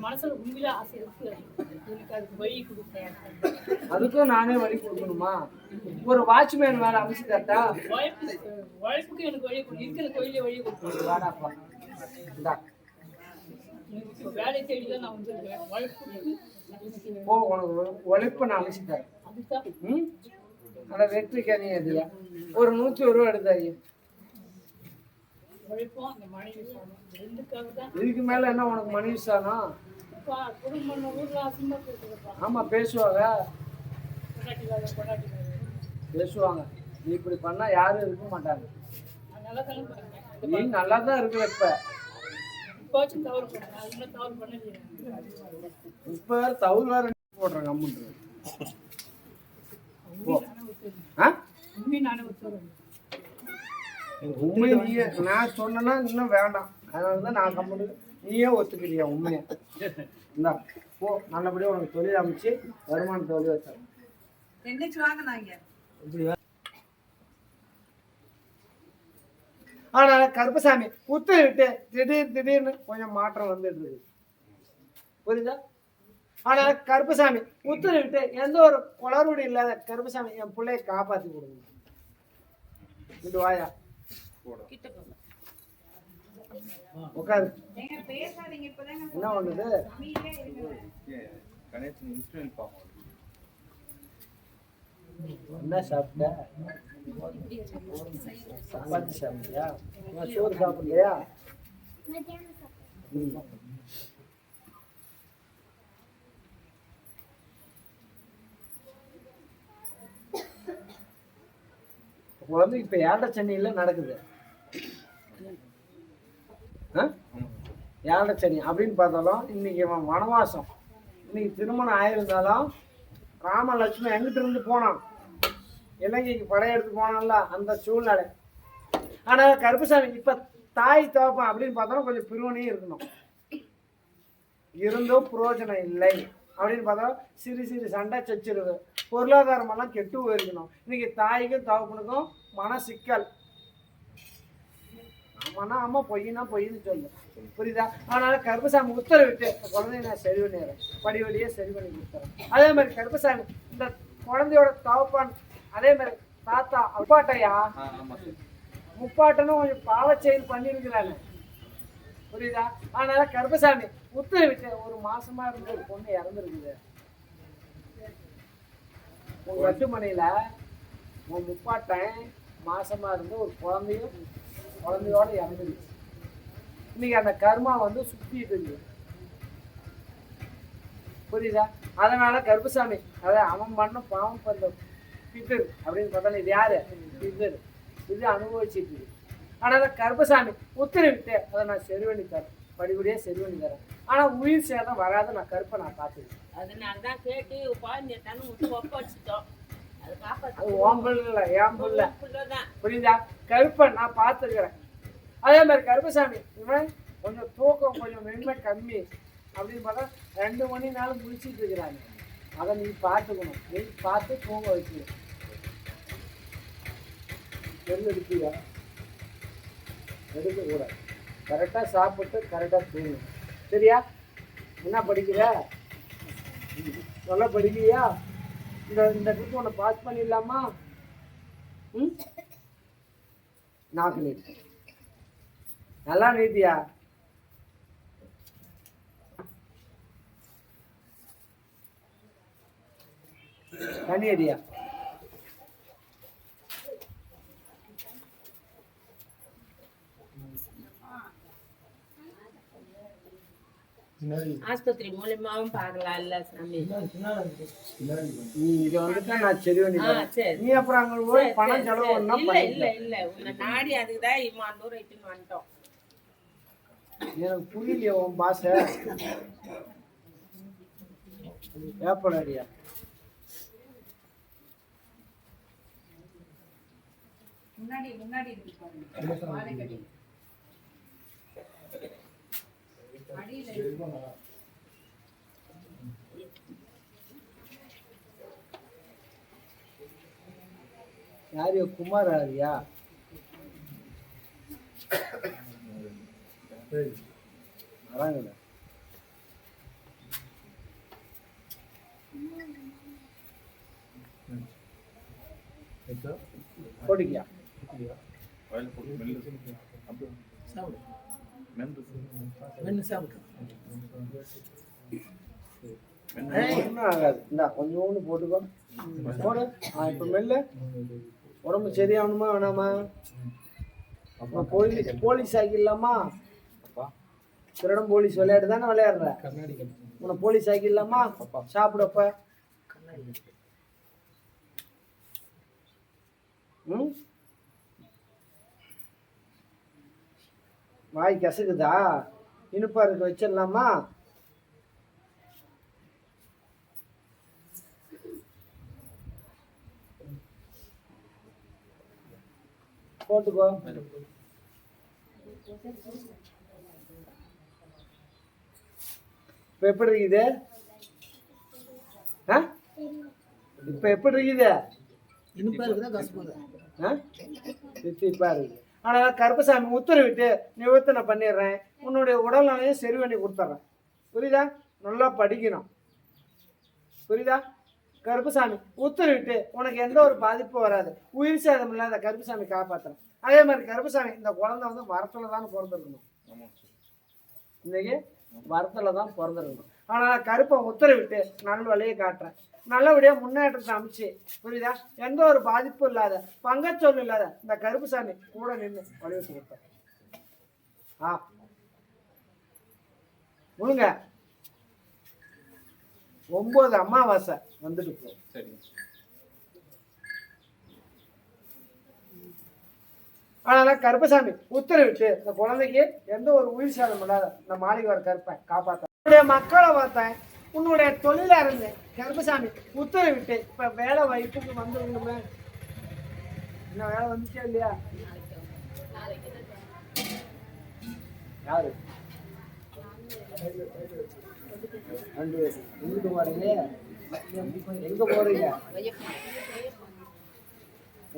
மனசுல உண்மையில ஆசை இருக்கு. எனக்கு அதுக்கு வழி கொடுப்பேன். அதுக்கும் நானே வழி கொடுக்கணுமா? ஒரு வாட்ச்மேன் வேலை அமைச்சுட்டா உழைப்புக்கு எனக்கு வழி கொடு. இருக்கிற கோயிலே வழி கொடுப்பேன். வாடாப்பா இந்தா. இப்போ வேலை தேடி தான் நான் வந்துருக்கேன். உழைப்புக்கு ஓ உனக்கு உழைப்பு நான் அமைச்சுட்டேன். அதுதான் அதை வெற்றி கனி அதியா ஒரு 101 ரூபா எடுத்தாங்க. உழைப்பும் அந்த மனைவி ரெண்டுக்காக தான். இதுக்கு மேல என்ன உனக்கு மனைவி சாணம்? குடும்பம் ஊர்ல அசிங்கமா பேசுறப்பா. ஆமா பேசுவாங்க, கொண்டாட்டி பேசுவாங்க. நீ இப்படி பண்ணா யாரும் இருக்க மாட்டாங்க. நல்லா தானே பண்ணேன். நீ நல்லா தான் இருக்கிற. இப்போச்சும் தவறு பண்ணேன். அது இன்னும் தவறு பண்ணல. இப்ப தவறு வேற போடுறாங்க அம்முன்றது. உண்மை நானே ஒத்துறேன். உண்மை நீயே நான் சொன்னா இன்னும் வேண்டாம். அதனாலதான் நான் கம்முன்னு நீயே ஒத்துக்கிறியா உண்மையை? இந்தா போ, நல்லபடியா உனக்கு தொழில் அமைச்சு வருமான தொழில் வச்சாங்க. ஆனா கருப்பசாமி உத்தரவிட்டு திடீர்னு கொஞ்சம் மாற்றம் வந்துட்டு இருக்கு. புரியுதா? ஆனா கருப்பசாமி உத்தரவிட்டு எந்த ஒரு குளறுபடி இல்லாத கருப்பசாமி என் பிள்ளைய காப்பாத்தி கொடுங்க. இது வாயா உட்காரு. என்ன பண்ணுது? என்ன சாப்பிட்ட? சப்பாத்தி சாப்பிட்டியா? சோறு சாப்பிடலையா? குழந்தை இப்ப 7 சென்னையில நடக்குது. 7 சனி அப்படின்னு பார்த்தாலும் இன்னைக்கு இவன் வனவாசம். இன்னைக்கு திருமணம் ஆயிருந்தாலும் ராமலட்சுமி எங்கிட்ட இருந்து போனான், இலங்கைக்கு படையெடுத்து போனான்ல அந்த சூழ்நிலை. ஆனா கருப்பசாமி இப்ப தாய் தோப்பம் அப்படின்னு பார்த்தாலும் கொஞ்சம் பிரிவினையும் இருக்கணும். இருந்தும் பிரயோஜனம் இல்லை அப்படின்னு பார்த்தா சிறு சண்டை சச்சிருது, பொருளாதாரமெல்லாம் கெட்டு போயிருக்கணும். இன்னைக்கு தாய்க்கும் தகப்பனுக்கும் மன சிக்கல். ஆமாண்ணா ஆமா, பொய்னா பொய்ன்னு சொல்லு. புரியுதா? அதனால கருப்பசாமி உத்தரவிட்டு குழந்தைய நான் சரி பண்ணிடுறேன், படிவடியே சரி பண்ணி கொடுத்துறேன். அதே மாதிரி கருப்பசாமி இந்த குழந்தையோட தகப்பான், அதே மாதிரி தாத்தா அப்பாட்டையா முப்பாட்டனும் கொஞ்சம் பாவ செயல் பண்ணிருக்கிறாங்க. புரியுதா? அதனால கருப்பசாமி உத்தரவிட்டு ஒரு மாசமா இருந்து ஒரு பொண்ணு இறந்துருக்குது உங்க 8 மணியில. உன் முப்பாட்டன் மாசமா இருந்து ஒரு குழந்தையோட இறந்துருச்சு. இன்னைக்கு அந்த கர்மா வந்து சுத்திட்டு இருக்கு. புரியுதா? அதனால கருப்பசாமி அதான் அவன் பண்ண பாவம் பண்ண பித்தர் அப்படின்னு பார்த்தா இது யாரு? பித்தர். இது அனுபவிச்சுட்டு. அதனால கருப்பசாமி உத்தரவிட்டு அதை நான் சரி பண்ணி தரேன், படிப்படியாக சரி பண்ணி தரேன். ஆனால் உயிர் சேதம் வராத நான் கருப்பை நான் பார்த்துக்கிறேன். அதனாலதான் கேட்டு குழந்தை ஒப்படைச்சிட்டோம். அது அது காப்பாற்ற உன் பிள்ளை இல்லை, என் பிள்ளை. தான். புரியுதா? கருப்பை நான் பார்த்துக்கிறேன். அதே மாதிரி கருப்பசாமி இவன் கொஞ்சம் தூக்கம் கொஞ்சம் மென்மை கம்மி அப்படின்னு பார்த்தா 2 மணி நேரம் முடிச்சிட்டு இருக்கிறாங்க. அதை நீ பார்த்துக்கணும். நீ பார்த்து தூங்க வைக்கணும். நெல் எடுப்பியா? எடுக்கக்கூடாது. கரெக்டாக சாப்பிட்டு கரெக்டாக தூங்கணும். சரியா? என்ன படிக்கிற? நல்லா படிக்கிறியா? இந்த ட்ரிப் உன்னை பாஸ் பண்ணிடலாமா? ம், நாக்கு நீட்டு நல்லா நீட்டியா? தண்ணி அடியா? ஆஸ்பத்திரி மூலியமாவும் பார்க்கலாம் இல்ல சாமி. நீ இங்க வந்துட்டா நான் சரி பண்ணி தரேன். சரி. நீ அப்புறம் அங்க போய் பணம் செலவு பண்ணா இல்ல பண்ணிக்கலாம். இல்ல உன்னை நாடி அதுக்குதான் இம்மான் தூரம் இட்டுன்னு வந்துட்டோம். எனக்கு புரியலையே உன் பாச. ஏப்படாடியா? முன்னாடி இருக்கு பாருங்க. வாழைக்கடி. அடியில யாரையோ குமார் ஆரியா? வராங்கடா. போட்டுக்கியா? ஒன்றும் ஆகாது. இந்தா கொஞ்சோண்டு போட்டுக்கோ. போடு. இப்போ மெல்ல. உடம்பு சரியாகணுமா வேணாமா? அப்புறம் போலீஸ் ஆக்கிடலாமா? திருடம் போலீஸ் விளையாட்டு தானே விளையாடுற. உன்னை போலீஸ் ஆக்கிடலாமா? சாப்பிடப்ப. ம், வாய் கசக்குதா? இனிப்பா இருக்க வச்சிடலாமா? போட்டுக்கோ. இப்ப எப்படி இருக்குது? இப்ப எப்படி இருக்குது? இனிப்பா இருக்குதா கசப்பா? இப்பா இருக்கு. ஆனா கருப்பசாமி உத்தரவிட்டு நிவர்த்தனை பண்ணிடுறேன். உன்னுடைய உடல்நிலையும் சரி பண்ணி கொடுத்துட்றேன். புரியுதா? நல்லா படிக்கணும். புரியுதா? கருப்பசாமி உத்தரவிட்டு உனக்கு எந்த ஒரு பாதிப்பும் வராது. உயிர் சேதம் இல்லாத கருப்பசாமி காப்பாற்றுறேன். அதே மாதிரி கருப்பசாமி இந்த குழந்தை வந்து வரத்துல தான் பிறந்திருக்கணும். இன்னைக்கு வரத்துல தான் பிறந்திருக்கணும். ஆனால் கருப்பை உத்தரவிட்டு நல்ல வழியை காட்டுறேன். நல்லபடியாக முன்னேற்றத்தை அமைச்சு, புரியுதா? எந்த ஒரு பாதிப்பும் இல்லாத பங்கச்சொல் இல்லாத இந்த கருப்பசாமி கூட நின்று வழிவிட்டு கொடுத்தேன். முழுங்க 9 அமாவாசை வந்துட்டு போ. அதனால கருப்பசாமி உத்தரவிட்டு இந்த குழந்தைக்கு எந்த ஒரு உயிர் சேதம் இல்லாத இந்த மாளிகை வர கருப்பை காப்பாற்ற. உன்னுடைய மக்களை பார்த்தேன், உன்னுடைய தொழிலா இருந்தேன். கருப்பசாமி உத்தரவிட்டு இப்ப வேலை வாய்ப்புக்கு வந்துருங்கமே. என்ன வேலை வந்துச்சா இல்லையா? யாரு? 2 பேர். எங்கிட்டு போறீங்க? எங்க போறீங்க?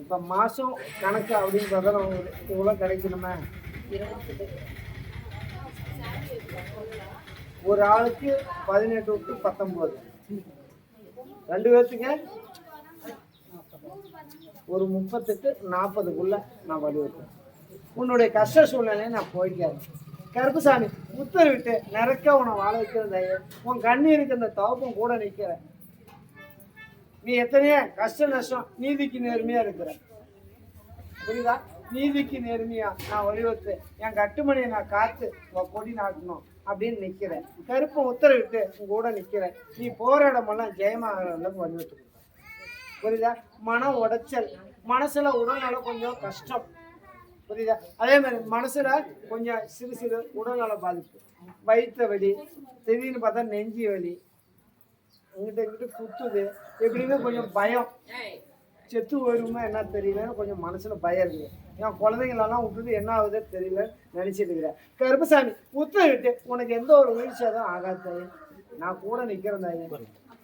இப்ப மாசம் கணக்கு அப்படின்னு பார்த்தா இவ்வளவு கிடைக்கணுமே. ஒரு ஆளுக்கு 18 to 19. 2 பேர்த்துக்கு ஒரு 38-40க்குள்ள நான் வலியுறுத்தேன். உன்னுடைய கஷ்ட சூழ்நிலையை நான் போய்க்கிறேன். கருப்பசாமி உத்தரவிட்டு நிறக்க உன்னை வாழ வைக்கிறத உன் கண்ணீருக்கு இந்த தவப்பும் கூட நிற்கிறேன். நீ எத்தனையோ கஷ்ட நஷ்டம் நீதிக்கு நேர்மையா இருக்கிற. புரியுதா? நீதிக்கு நேர்மையா நான் வலியுறுத்து என் கட்டுமணியை நான் காத்து உன் கொடி நாட்டணும். அப்படின்னு நிக்கிறேன். கருப்பன் உத்தரவிட்டு உங்க கூட நிக்கிறேன். நீ போற இடமெல்லாம் ஜெயமாகிற அளவுக்கு வலியுறுத்தி கொடுப்பேன். புரியுதா? மன உடைச்சல், மனசுல உடல்நல கொஞ்சம் கஷ்டம். புரியுதா? அதே மாதிரி மனசுல கொஞ்சம் சிறு சிறு உடல்நல பாதிப்பு, வயிற்று வலி, திடீர்னு பார்த்தா நெஞ்சி வலி, இங்கிட்ட இங்கிட்ட குத்துது, எப்படின்னு கொஞ்சம் பயம், செத்து போயிருமா என்ன தெரியலன்னு கொஞ்சம் மனசுல பயம் இருக்குது. என் குழந்தைங்களெல்லாம் விட்டுட்டு என்ன ஆகுது தெரியல நினைச்சிட்டு இருக்கிறேன். கருப்பசாமி உத்தரவிட்டு உனக்கு எந்த ஒரு வீழ்ச்சியாதான் ஆகாது, நான் கூட நிக்கிறேன் தாயே.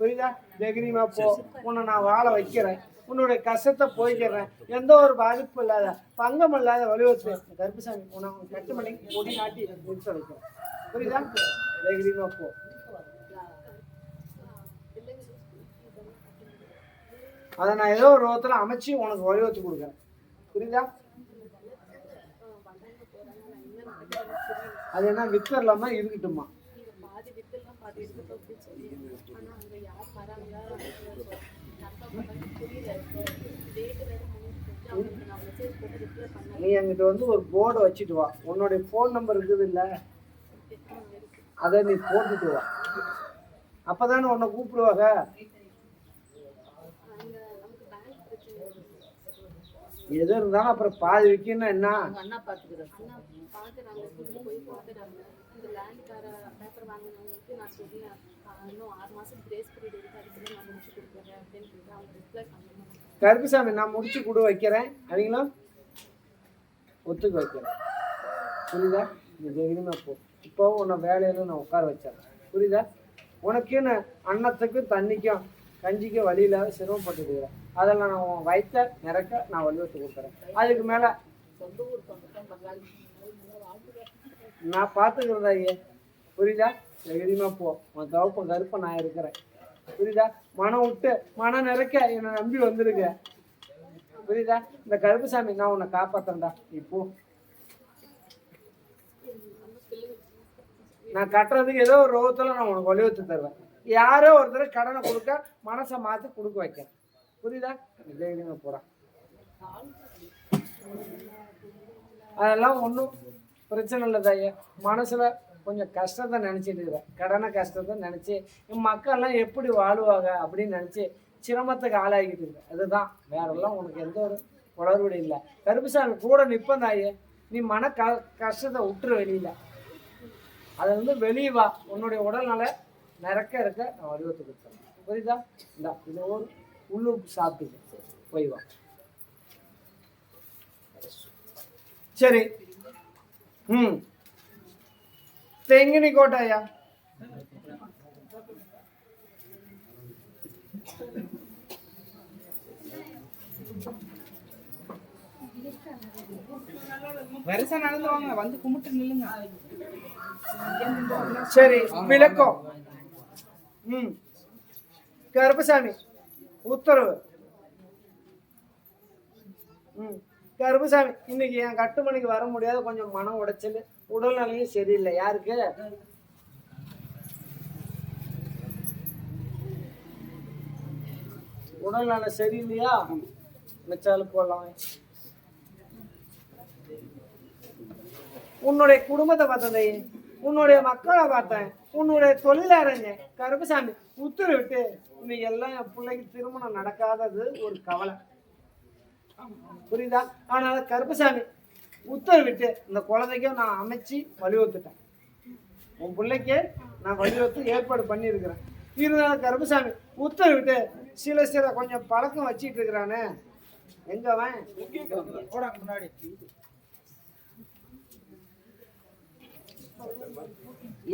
புரியுதா? தைரியமா போ, உன்னை நான் வாழ வைக்கிறேன், உன்னுடைய கஷ்டத்தை போய்க்கிறேன், எந்த ஒரு பாதிப்பு இல்லாத பங்கம் இல்லாத வலியுறுத்து கருப்பசாமி உன்னை கட்டு மணி கொடி நாட்டி நிறுத்த வைக்கிறேன். புரியுதா? தைரியமா போ. அதை நான் ஏதோ ஒரு ரோகத்துல அமைச்சு உனக்கு வலியுறுத்தி கொடுக்குறேன். புரியுதா? அது என்ன வித்து இல்லாம இருக்கட்டுமா? நீ என்கிட்ட வந்து ஒரு போர்டு வச்சுட்டு வா, உன்னுடைய போன் நம்பர் இருக்குது இல்ல, அதை நீ போட்டுட்டு வா, அப்பதானே உன்னை கூப்பிடுவாங்க. எது இருந்தாலும் அப்புறம் பாதி வைக்கணும். என்ன அண்ணா பாத்துக்கிறேன். கருப்புசாமி நான் முடிச்சு கொடு வைக்கிறேன், அவங்களும் ஒத்துக்க வைக்கிறேன். புரியுதா? நீ தைரியமா போ. இப்போ உன்னை வேலையில நான் உட்கார வச்சேன். புரியுதா? உனக்குன்னு அன்னத்துக்கும் தண்ணிக்கும் கஞ்சிக்கும் வழி இல்லாத சிரமப்பட்டுக்கிறேன். அதெல்லாம் நான் உன் வயிற்ற நிறக்க நான் வலியுறுத்தி கொடுக்குறேன். அதுக்கு மேல நான் பார்த்துக்கிறதா ஐயே. புரியுதா? தைரியமா போ, உன் தவப்ப கருப்ப நான் இருக்கிறேன். புரியுதா? மனம் விட்டு மனம் நிறைக்க என்னை நம்பி வந்துருக்க. புரியுதா? இந்த கருப்புசாமி நான் உன்னை காப்பாத்தேன்டா. இப்போ நான் கட்டுறதுக்கு ஏதோ ஒரு ரோகத்துல நான் உனக்கு வலியுறுத்தி தருவேன். யாரோ ஒருத்தர் கடனை கொடுக்க மனசை மாற்றி கொடுக்க வைக்கிறேன். புரியுதா? தைரியமா போறான். அதெல்லாம் ஒன்றும் பிரச்சனை இல்லை தாயே. மனசுல கொஞ்சம் கஷ்டத்தை நினைச்சிட்டு இருக்கிறேன், கடனை கஷ்டத்தை நினைச்சு என் மக்கள்லாம் எப்படி வாழுவாங்க அப்படின்னு நினைச்சு சிரமத்துக்கு ஆளாகிட்டு இருக்கேன். அதுதான், வேறெல்லாம் உனக்கு எந்த ஒரு குளறுபடி இல்லை. கருப்புசாமி கூட நிற்பேன் தாயே. நீ மன கஷ்டத்தை விட்டுரு வெளியில, அதை வந்து வெளியே வா, உன்னுடைய உடல்நல நிறக்க இருக்க நான் வடிவத்தை கொடுத்தேன். புரியுதா? இந்தா இதை ஒரு உள்ளுக்கு சாப்பிட்டு போய் வா. சரி. தெங்கினி கோட்டையா? வரிசை நடந்து வாங்க, வந்து கும்பிட்டு நில்லுங்க. சரி, விளக்கம். கருப்பசாமி உத்தரவு. கருப்பசாமி இன்னைக்கு என் கட்டுமணிக்கு வர முடியாத, கொஞ்சம் மனம் உடைச்சல், உடல்நிலையும் சரியில்லை. யாருக்கு? உடல்நல சரியில்லையா? மிச்சாலு போடலாம். உன்னுடைய குடும்பத்தை பார்த்தேன், உன்னுடைய மக்களை பார்த்தேன், உன்னுடைய தொழில் அறிஞ்சேன். கருப்பசாமி உத்தரவிட்டு இன்னைக்கு எல்லாம் என் பிள்ளைக்கு திருமணம் நடக்காதது ஒரு கவலை. புரியுதா? அதனால கருப்பசாமி உத்தரவிட்டு இந்த குழந்தைக்கும் நான் அமைச்சு வலியுறுத்துட்டேன். உன் பிள்ளைக்கு நான் வலியுறுத்து ஏற்பாடு பண்ணியிருக்கிறேன். இருந்தாலும் கருப்பசாமி உத்தரவிட்டு சில கொஞ்சம் பழக்கம் வச்சிட்டு இருக்கிறானே, எங்கவன் முன்னாடி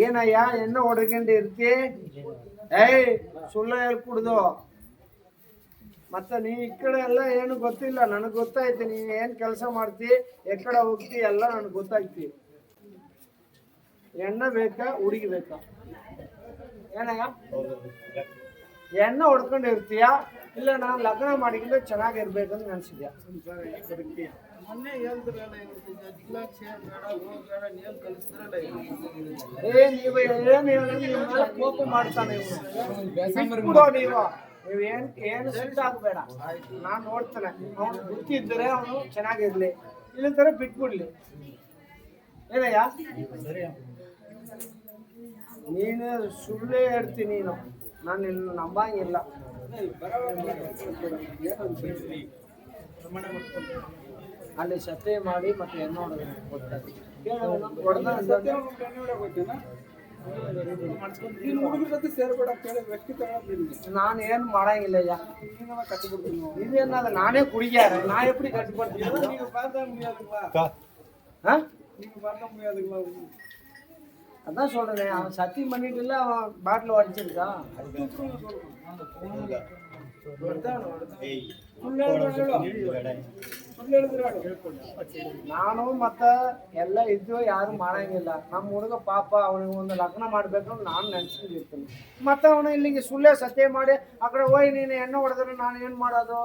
ಏನಯ್ಯ ಎನ್ನ ಹೊಡ್ಕೊಂಡು ಇರ್ತಿ? ಏಯ್ ಸುಳ್ಳು ಹೇಳ್ಕೂಡ್ದು. ಮತ್ತೆ ನೀ ಈ ಕಡೆ ಎಲ್ಲ ಏನು ಗೊತ್ತಿಲ್ಲ, ನನಗೆ ಗೊತ್ತಾಯ್ತು. ನೀನು ಏನು ಕೆಲಸ ಮಾಡ್ತಿ, ಎಕಡೆ ಹೋಗ್ತಿ ಎಲ್ಲ ನನಗೆ ಗೊತ್ತಾಯ್ತಿ. ಎಣ್ಣೆ ಬೇಕಾ ಹುಡುಗಿ ಬೇಕಾ? ಏನಯ್ಯ ಎಣ್ಣೆ ಹೊಡ್ಕೊಂಡು ಇರ್ತೀಯ, ಇಲ್ಲ ನಾನು ಲಗ್ನ ಮಾಡಿಕೊಂಡು ಚೆನ್ನಾಗಿರ್ಬೇಕಂತ ನೆನ್ಸಿದ್ಯಾ? ಕೋಪ ಮಾಡ್ತಾನೆ ಏನು ಸಿಟ್ಟಾಗಬೇಡ, ನಾನ್ ನೋಡ್ತೇನೆ. ಅವನು ಬುದ್ಧಿ ಇದ್ದರೆ ಅವನು ಚೆನ್ನಾಗಿರ್ಲಿ, ಇಲ್ಲಂತಾರೆ ಬಿಟ್ಬಿಡ್ಲಿ. ಏನಯ್ಯ? ನೀನು ಸುಳ್ಳೇ ಹೇಳ್ತೀನಿ ನೀನು, ನಾನು ನಿನ್ನ ನಂಬಂಗಿಲ್ಲ. ಅಲ್ಲಿ ಸತ್ಯ ಮಾಡಿ ಮತ್ತೆ ಏನು ನೋಡೋದು ನಾನು ಏನು ಮಾಡಂಗಿಲ್ಲ. ಇದೇನಲ್ಲ ನಾನೇ ಕುಡಿಯಾರ, ನಾ ಎಪ್ಪಡಿ ಕಟ್ಕೊಡ್ತೀನಿ. அதான் சொல்றேன், அவன் சத்தியம் பண்ணிட்டு இல்ல, அவன் பாட்டில் உடச்சிருக்கான். ನಾನು ಮತ್ತ ಎಲ್ಲ ಇದ್ದು ಯಾರು ಮಾಡಂಗಿಲ್ಲ. ನಮ್ಮ ಹುಡುಗ ಪಾಪ ಅವನಿಗೆ ಒಂದು ಲಗ್ನ ಮಾಡ್ಬೇಕು ನಾನು ನೆನ್ಸ್ಕೊಂಡಿರ್ತೀನಿ. ಮತ್ತ ಅವನು ಇಲ್ಲಿಗೆ ಸುಳ್ಳೇ ಸತ್ಯ ಮಾಡಿ ಆ ಕಡೆ ಹೋಗಿ ನೀನು ಎಣ್ಣೆ ಹೊಡೆದ್ರೆ ನಾನು ಏನು ಮಾಡೋದು?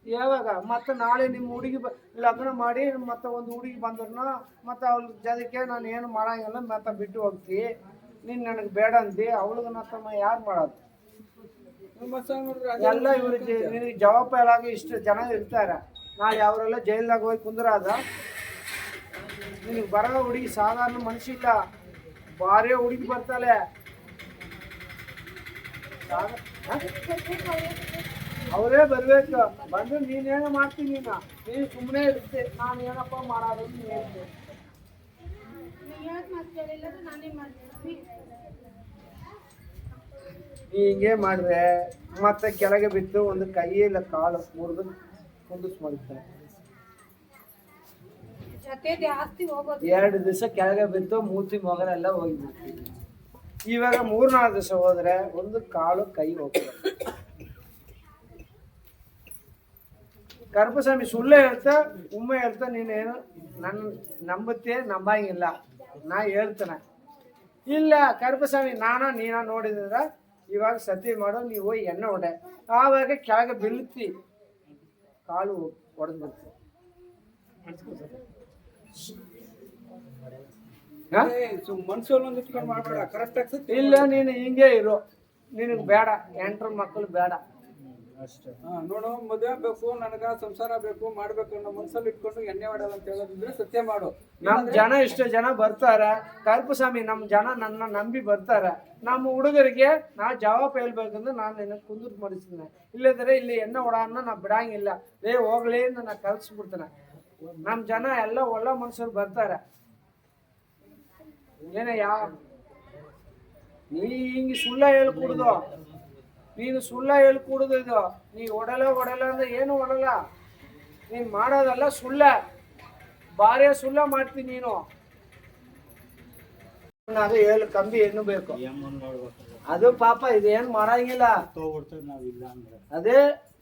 ಯಾವಾಗ ಮತ್ತೆ ನಾಳೆ ನಿಮ್ಮ ಹುಡುಗಿ ಲಗ್ನ ಮಾಡಿ ಮತ್ತೆ ಒಂದು ಹುಡುಗಿ ಬಂದ್ರು ಮತ್ತೆ ಅವ್ಳ ಜೊತೆಗೆ ನಾನು ಏನು ಮಾಡಂಗಿಲ್ಲ, ಮತ್ತೆ ಬಿಟ್ಟು ಹೋಗ್ತಿ. ನೀನು ನನಗೆ ಬೇಡ ಅಂತಿ, ಅವಳಿಗೆ ನತ್ತಮ್ಮ ಯಾರು ಮಾಡೋದು? ಎಲ್ಲ ಇವ್ರಿಗೆ ನಿನಗೆ ಜವಾಬ್ದಾರಿ ಇಷ್ಟು ಜನ ಇರ್ತಾರೆ. ನಾಳೆ ಅವರೆಲ್ಲ ಜೈಲ್ದಾಗ ಹೋಗಿ ಕುಂದ್ರಾದ ನಿನಗೆ ಬರೋ ಹುಡುಗಿ ಸಾಧಾರಣ ಮನುಷ್ಯಿಲ್ಲ, ಭಾರಿ ಹುಡುಗಿ ಬರ್ತಾಳೆ. ಅವರೇ ಬರ್ಬೇಕು. ಬಂದು ನೀನೇನೋ ಮಾಡ್ತೀನಿ, ನೀನು ಸುಮ್ಮನೆ ಇರುತ್ತೆ. ನಾನು ಏನಪ್ಪ ಮಾಡೋದು ನೀನು ಹೇಳ್ತೀನಿ. ನೀ ಹಿಂಗೆ ಮಾಡಿದ್ರೆ ಮತ್ತೆ ಕೆಳಗೆ ಬಿದ್ದು ಒಂದು ಕೈಯಲ್ಲ ಕಾಲು ಮುರಿದು ಕುಂದಿಸ್ ಮಾಡ್ತಾರೆ. 2 ದಿವಸ ಕೆಳಗೆ ಬಿದ್ದು ಮೂತಿ ಮೊಗಲೆಲ್ಲ ಹೋಗಿಬಿಡ್ತೀವಿ. ಇವಾಗ 3-4 ದಿವಸ ಹೋದ್ರೆ ಒಂದು ಕಾಲು ಕೈ ಹೋಗ್ತದೆ. ಕರ್ಪಸ್ವಾಮಿ ಸುಳ್ಳು ಹೇಳ್ತಾ ಉಮ್ಮೆ ಹೇಳ್ತಾ ನೀನೇನು ನನ್ನ ನಂಬುತ್ತೆ, ನಂಬಂಗಿಲ್ಲ. ನಾ ಹೇಳ್ತೇನೆ ಇಲ್ಲ ಕರ್ಪಸ್ವಾಮಿ ನೀನ ನೋಡಿದ್ರ ಇವಾಗ ಸತಿ ಮಾಡೋ, ನೀವು ಹೋಗಿ ಎಣ್ಣೆ ಹೊಡೆ, ಆವಾಗ ಕೆಳಗೆ ಬೀಳ್ತಿ, ಕಾಲು ಹೊಡೆದು ಬಿಡ್ತೀವಿ. ಇಲ್ಲ ನೀನು ಹಿಂಗೆ ಇರು, ನಿನಗೆ ಬೇಡ, 8 ಮಕ್ಕಳು ಬೇಡ. ನೋಡು, ಮದುವೆ ಬೇಕು, ನನಗ ಸಂಸಾರ ಬೇಕು, ಮಾಡ್ಬೇಕು ಅನ್ನೋ ಮನ್ಸಲ್ಲಿ ಇಟ್ಕೊಂಡು ಎಣ್ಣೆ ಹೊಡೆಯಲ್ಲ ಅಂತ ಹೇಳೋದಿದ್ರೆ ಸತ್ಯ ಮಾಡು. ನಮ್ ಜನ ಇಷ್ಟು ಜನ ಬರ್ತಾರ ಕರ್ಪಸ್ವಾಮಿ, ನಮ್ ಜನ ನನ್ನ ನಂಬಿ ಬರ್ತಾರ. ನಮ್ಮ ಹುಡುಗರಿಗೆ ನಾ ಜವಾಬ್ ಹೇಳ್ಬೇಕಂದ್ರೆ ನಾನು ನಿನ್ನ ಕುಂದೂರು ಮಾಡಿಸ್ತೀನಿ. ಇಲ್ಲದ್ರೆ ಇಲ್ಲಿ ಎಣ್ಣೆ ಹೊಡನ್ನ ನಾ ಬಿಡಂಗಿಲ್ಲ. ಹೋಗ್ಲಿ ನಾ ಕಲ್ಸ್ಬಿಡ್ತೇನೆ. ನಮ್ ಜನ ಎಲ್ಲ ಒಳ್ಳೆ ಮನುಷ್ಯರು ಬರ್ತಾರ. ಏನ ನೀ ಹಿಂಗೆ ಸುಳ್ಳ ಹೇಳ್ಕೊಡುದು, ನೀನು ಸುಳ್ಳ ಹೇಳ್ಕೊಡುದು. ಇದು ನೀ ಒಡಲ ಅಂದ್ರೆ ಏನು ಒಡಲ್ಲ, ನೀನು ಮಾಡೋದಲ್ಲ ಸುಳ್ಳ, ಬಾರೇ ಸುಳ್ಳ ಮಾಡ್ತೀನಿ ನೀನು. ಅದು ಹೇಳು ಕಂಬಿ ಹೆಣ್ಣು ಬೇಕು, ಅದು ಪಾಪ ಇದೇನು ಮಾಡಂಗಿಲ್ಲ. ಅದೇ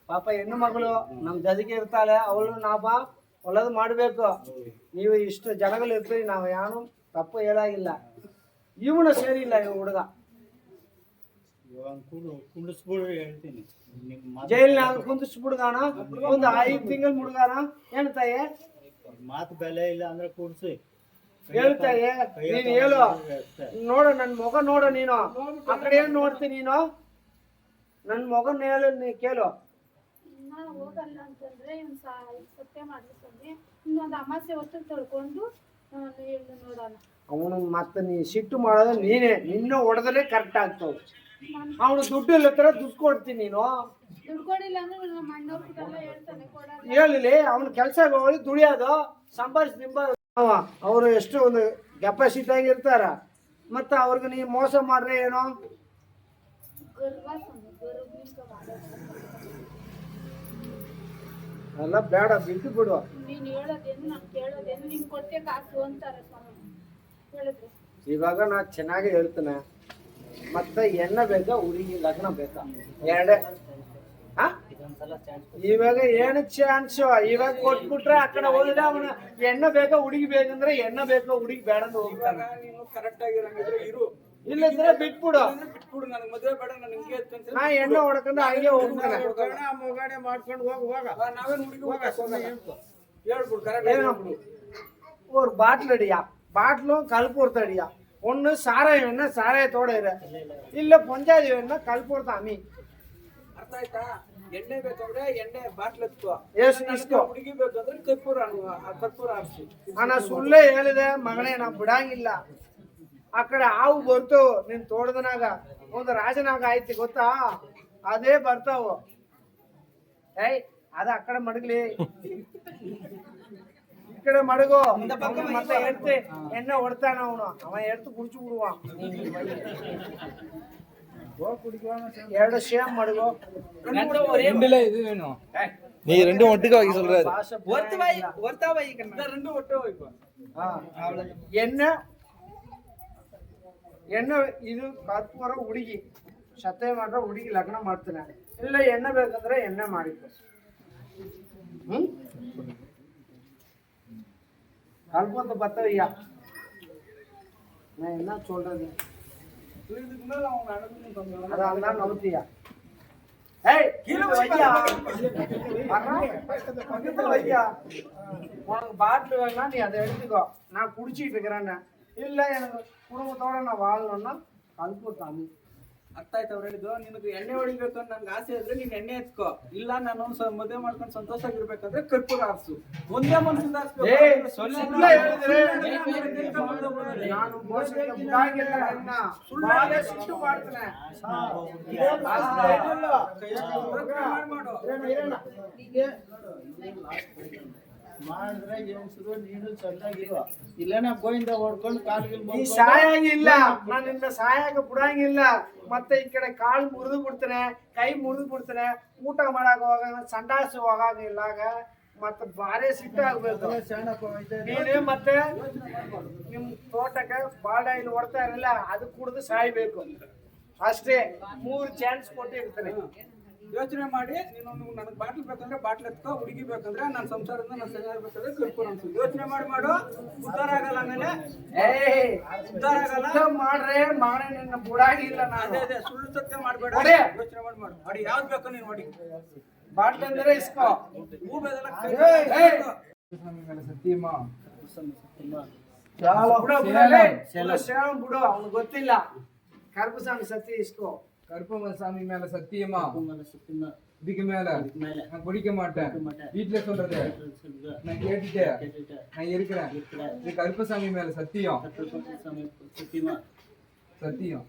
ಪಾಪ ಹೆಣ್ಣು ಮಗಳು ನಮ್ ಜೊತೆಗೆ ಇರ್ತಾಳೆ, ಅವಳು ನಾಪ ಒಳ್ಳೇದು ಮಾಡ್ಬೇಕು. ನೀವು ಇಷ್ಟು ಜನಗಳು ಇರ್ತೀವಿ, ನಾವು ಯಾನು ತಪ್ಪು ಹೇಳಾಗಿಲ್ಲ. ಇವನು ಸೇರಿ ಇಲ್ಲ ಇವ ಹುಡುಗ. ಜೈಲ್ನಾಗ ಕುಂದಿಸ್ಬಿಡ್ಗಾನ, ಒಂದು 5 ತಿಂಗಳು ಮುಡ್ಗಾನ. ಏನು ತಾಯಿ ಮಾತು ಬೆಲೆ ಇಲ್ಲ ಅಂದ್ರೆ ಕೂಡ್ಸಿ ಹೇಳ್ತಾಯಿ, ನೀನು ಹೇಳು. ನೋಡು ನನ್ನ ಮಗ, ನೋಡು ನೀನು ಆ ಕಡೆ ಏನ್ ನೋಡ್ತೀನಿ ನೀನು? ನನ್ನ ಮಗನ ಹೇಳು, ನೀ ಕೇಳು. ನಾನು ಹೋಗಲ್ಲ ಅಂತಂದ್ರೆ ಇವ್ನು ಸತ್ಯ ಮಾಡ್ಲಿಕ್ಕಂದ್ರೆ ಇನ್ನೊಂದು ಅಮಾಸೆ ಹೊತ್ತು ತೊಳ್ಕೊಂಡು ನೋಡೋಣ. ಅವನು ಮತ್ತೆ ನೀ ಸಿಟ್ಟು ಮಾಡೋದು ನೀನೇ, ನಿನ್ನ ಹೊಡೆದ್ರೆ ಕರೆಕ್ಟ್ ಆಗ್ತಾವ. ಅವನು ದುಡ್ಡು ಇಲ್ಲ ತರ ದುಡ್ಡು ಕೊಡ್ತೀನಿ ನೀನು. ದುಡ್ಡು ಕೊಡಿಲ್ಲ ಅಂದ್ರೆ ನಮ್ಮ ಅಣ್ಣವ್ರಿಗೆಲ್ಲ ಹೇಳ್ತಾನೆ ಕೊಡಲ್ಲ. ಹೇಳಿಲಿ ಅವನು ಕೆಲಸ ಹೋಗಿ ದುಡಿಯೋದು ಸಂಪಾದಿಸಿ ಅವರು ಎಷ್ಟು ಒಂದು ಕೆಪಾಸಿಟಿ ಆಗಿರ್ತಾರ. ಮತ್ತೆ ಅವ್ರಿಗೆ ನೀ ಮೋಸ ಮಾಡ್ರೆ ಏನೋ ಎಲ್ಲ ಬೇಡ, ಬಿಟ್ಟು ಬಿಡು. ನೀನ್ ಹೇಳೋದೇನು ನಾನು ಕೇಳೋದೇನು ನಿನ್ ಕೊಟ್ಟೆ ಕಾಸು ಅಂತಾರೆ ಹೇಳಿದ್ರು. ಇವಾಗ ನಾ ಚೆನ್ನಾಗಿ ಹೇಳ್ತೇನೆ. ಮತ್ತೆ ಎಣ್ಣ ಬೇಕಾ ಹುಡುಗಿ ಲಗ್ನ ಬೇಕಾ? ಎರಡೇ. ಇವಾಗ ಏನು ಚಾನ್ಸ್? ಇವಾಗ ಕೊಟ್ಬಿಟ್ರೆ ಆ ಕಡೆ ಹೋದ್ರೆ ಅವನ ಎಣ್ಣೆ ಬೇಕಾ ಹುಡುಗಿ ಬೇಕಂದ್ರೆ ಎಣ್ಣೆ ಬೇಕಾ ಹುಡುಗಿ ಬೇಡ ಅಂತ ಹೋಗ್ತಾನೆ. ಇಲ್ಲಂದ್ರೆ ಬಿಟ್ಬಿಡು, ನನಗೆ ಮದುವೆ ಬೇಡ, ನನಗೆ ನಾ ಎಣ್ಣೆ ಹೊಡ್ಕೊಂಡು ಹಂಗೆ ಹೋಗ್ತಾನೆ. ಮಾಡ್ಕೊಂಡು ನಾವೇನು ஒரு பாட்டில் அடியா, பாட்டிலும் கல்பூரத்தை அடியா. ஒன்று சாராயம் வேணா சாராயத்தோட இரு, இல்லை பொஞ்சாதி வேணா கல்பூரத்தை அமி. ಅರ್ಥ ಆಯ್ತಾ? ಎಣ್ಣೆ ಬೇಕಾದ್ರೆ ಎಣ್ಣೆ ಬಾಟ್ಲ್ ಎತ್ತುವ, ಹುಡುಗಿ ಬೇಕಾದ್ರೆ ಕರ್ಪೂರ ಕರ್ಪೂರ ಹಾಕ್ಸಿ. ನಾನು ಸುಳ್ಳೇ ಹೇಳಿದೆ ಮಗನೇ, ನಾ ಬಿಡಂಗಿಲ್ಲ. ಕಡೆ ಹಾವು ಬರ್ತು ನಿನ್ ತೋಟದನಾಗ ಒಂದು ರಾಜನಾಗ ಐತಿ ಗೊತ್ತಾ, ಅದೇ ಬರ್ತಾವು. ಏಯ್ ಅದ ಆ ಕಡೆ ಮಡಗ್ಲಿ, ಈ ಕಡೆ ಮಡಗು. ಮತ್ತೆ ಎಡ್ತಿ ಎಣ್ಣೆ ಹೊಡ್ತಾನ ಅವನು, ಅವ ಎಡ್ತು ಕುಡಿച്ചു ಬಿಡುವ. ಎರಡು சேம் மடுகோ. ரெண்டுல இது வேணும். நீ ரெண்டும் ஒட்டுக்க வைக்க சொல்றாரு. ஒருத்தா வைக்கணும். ரெண்டும் ஒட்டு வைப்போம். ಎಣ್ಣೆ ಇದು ಕರ್ಪೂರ ಹುಡುಗಿ ಸತ್ತೆ ಮಾಡ್ರೆ ಹುಡುಗಿ ಲಗ್ನ ಮಾಡ್ತಾನೆ. ಇಲ್ಲ ಎಣ್ಣೆ ಬೇಕಂದ್ರೆ ಎಣ್ಣೆ ಮಾಡಿಕೊ. கல்பத்த பத்த வையா. நான் என்ன சொல்றது, இதுக்கு மேல அவங்க அனுப்பணும். அதான் தான் நவுத்தியா. ஏய் கீழ வையா, பக்கத்துல வையா. உனக்கு பாட்டில் வேணா நீ அதை எடுத்துக்கோ, நான் குடிச்சிட்டு இருக்கிறேன்னு. ಇಲ್ಲ எனக்கு ಕುಟುಂಬದೋಡ ನಾವು ವಾಳೋಣ ಕಲ್ಪುತ್ತಾನೆ. ಅರ್ಥ ಆಯ್ತವ್ರು ಹೇಳಿದ್ದು. ನಿನಗೆ ಎಣ್ಣೆ ಹೊಡಿಬೇಕು ಅಂತ ನನ್ಗೆ ಆಸೆ ಇದ್ರೆ ನೀನ್ ಎಣ್ಣೆ ಎತ್ಕೋ. ಇಲ್ಲ ನಾನು ಮದುವೆ ಮಾಡ್ಕೊಂಡು ಸಂತೋಷವಾಗಿರ್ಬೇಕಂದ್ರೆ ಕರ್ಪೂರ ಹಾರಿಸು. ಒಂದೇ ಮನಸ್ಸಿಂದ ನಾನು ಮೋಸಕ್ಕೆ ಬಿಡಾಗಿಲ್ಲ, ಸುಳ್ಳು ಸಿಟ್ಟು ಮಾಡ್ತಾನೆ. ಮಾಡಿದ್ರೆ ಹೆಂಗಸರು ನೀನು ಚೆನ್ನಾಗಿರುವ, ಇಲ್ಲೇನ ಗೋಯಿಂದ ಹೊಡ್ಕೊಂಡು ಕಾಲ್ಗಿಲ್ ಸಾಯಾಗಿಲ್ಲ, ನಾನು ನಿನ್ನ ಸಾಯಾಗ ಬಿಡಂಗಿಲ್ಲ. ಮತ್ತೆ ಈ ಕಡೆ ಕಾಲು ಮುರಿದು ಬಿಡ್ತಾನೆ, ಕೈ ಮುರಿದು ಬಿಡ್ತಾನೆ, ಊಟ ಮಾಡಕ್ ಹೋಗ ಸಂಡಾಸ ಹೋಗಾಗಿಲ್ಲಾಗ ಮತ್ತೆ ಬಾರಿ ಸಿಟ್ಟಾಗ್ಬೇಕು. ನೀನು ಮತ್ತೆ ನಿಮ್ ತೋಟಕ್ಕೆ ಬಾಡ ಇಲ್ಲಿ ಹೊಡ್ತಾ ಇರಲ್ಲ, ಅದು ಕುಡಿದು ಸಾಯ್ಬೇಕು ಅಷ್ಟೇ. 3 ಚಾನ್ಸ್ ಕೊಟ್ಟಿರ್ತಾನೆ. ಯೋಚನೆ ಮಾಡಿ ನೀನು ನನಗೆ ಬಾಟ್ಲ್ ಬೇಕಂದ್ರೆ ಬಾಟ್ಲ್ ಎತ್ಕೋ, ಹುಡುಗಿ ಬೇಕಂದ್ರೆ ನನ್ನ ಸಂಸಾರದಿಂದ ನಾನು ಚೆನ್ನಾಗಿರ್ಬೇಕಂದ್ರೆ ಕರ್ಪೂರ ಅನ್ಸು. ಯೋಚನೆ ಮಾಡು, ಉದ್ಧಾರ ಆಗಲ್ಲ. ಆಮೇಲೆ ಉದ್ಧಾರ ಆಗಲ್ಲ ಮಾಡ್ರೆ ಮಾಡೆ ನಿನ್ನ ಬುಡಾಗಿಲ್ಲ. ನಾನು ಅದೇ ಸುಳ್ಳು ಸತ್ಯ ಮಾಡ್ಬೇಡ, ಯೋಚನೆ ಮಾಡಿ ಅಡಿ ಯಾವ್ದು ಬೇಕೋ ನೀನು ಹೊಡಿ. ಬಾಟ್ಲ್ ಅಂದ್ರೆ ಇಸ್ಕೋ. ಸತ್ಯಮ್ಮ ಬಿಡು, ಅವ್ನು ಗೊತ್ತಿಲ್ಲ. கருப்பசாமி சத்தியம் இஸ்கோ. கருப்பசாமி மேல சத்தியமா? இதுக்கு மேல நான் குடிக்க மாட்டேன். வீட்டுல சொல்றது நான் கேட்டுட்டேன், நான் இருக்கிறேன். இது கருப்பசாமி மேல சத்தியம். சத்தியம்.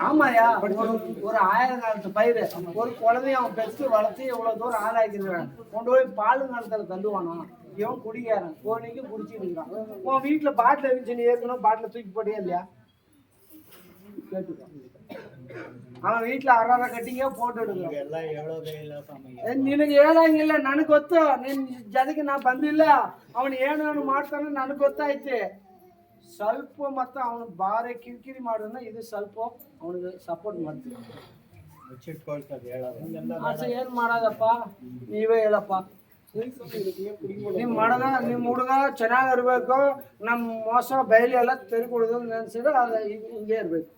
ஆமாயா, ஒரு 1000 காலத்து பயிர், ஒரு குழந்தைய அவன் பெற்று வளர்த்து இவ்வளவு தூரம் ஆளாக்கிருக்கான். கொண்டு போய் பாலு காலத்துல தள்ளுவானா? இவன் குடிக்காரன், கோணிக்கு குடிச்சிட்டு இருக்கான். உன் வீட்டுல பாட்டில் இருந்துச்சு, நீ ஏற்கனவே பாட்டில தூக்கி போட்டியா இல்லையா? அவன் வீட்டுல அரை கட்டிங்க போட்டு ನಿನಗೆ ಹೇಳಂಗಿಲ್ಲ, ನನಗೆ ಗೊತ್ತು. ನಿನ್ ಜೊತೆಗೆ ನಾ ಬಂದಿಲ್ಲ. ಅವನು ಏನೇನು ಮಾಡ್ತಾನೆ ನನಗೆ ಗೊತ್ತಾಯ್ತು. ಸ್ವಲ್ಪ ಮತ್ತೆ ಅವನು ಬಾರಿ ಕಿರಿಕಿರಿ ಮಾಡೋದನ್ನ ಇದು ಸ್ವಲ್ಪ ಅವನಿಗೆ ಸಪೋರ್ಟ್ ಮಾಡ್ತೀವಿ. ಏನ್ ಮಾಡೋದಪ್ಪ, ನೀವೇ ಹೇಳಪ್ಪ. ನಿಮ್ ಹುಡುಗ ಚೆನ್ನಾಗಿರ್ಬೇಕು, ನಮ್ ಮೋಸ ಬಯಲು ಎಲ್ಲ ತೆರಿಕೊಡುದು ನೆನ್ಸಿದ್ರೆ ಅದು ಹಿಂಗೆ ಇರ್ಬೇಕು.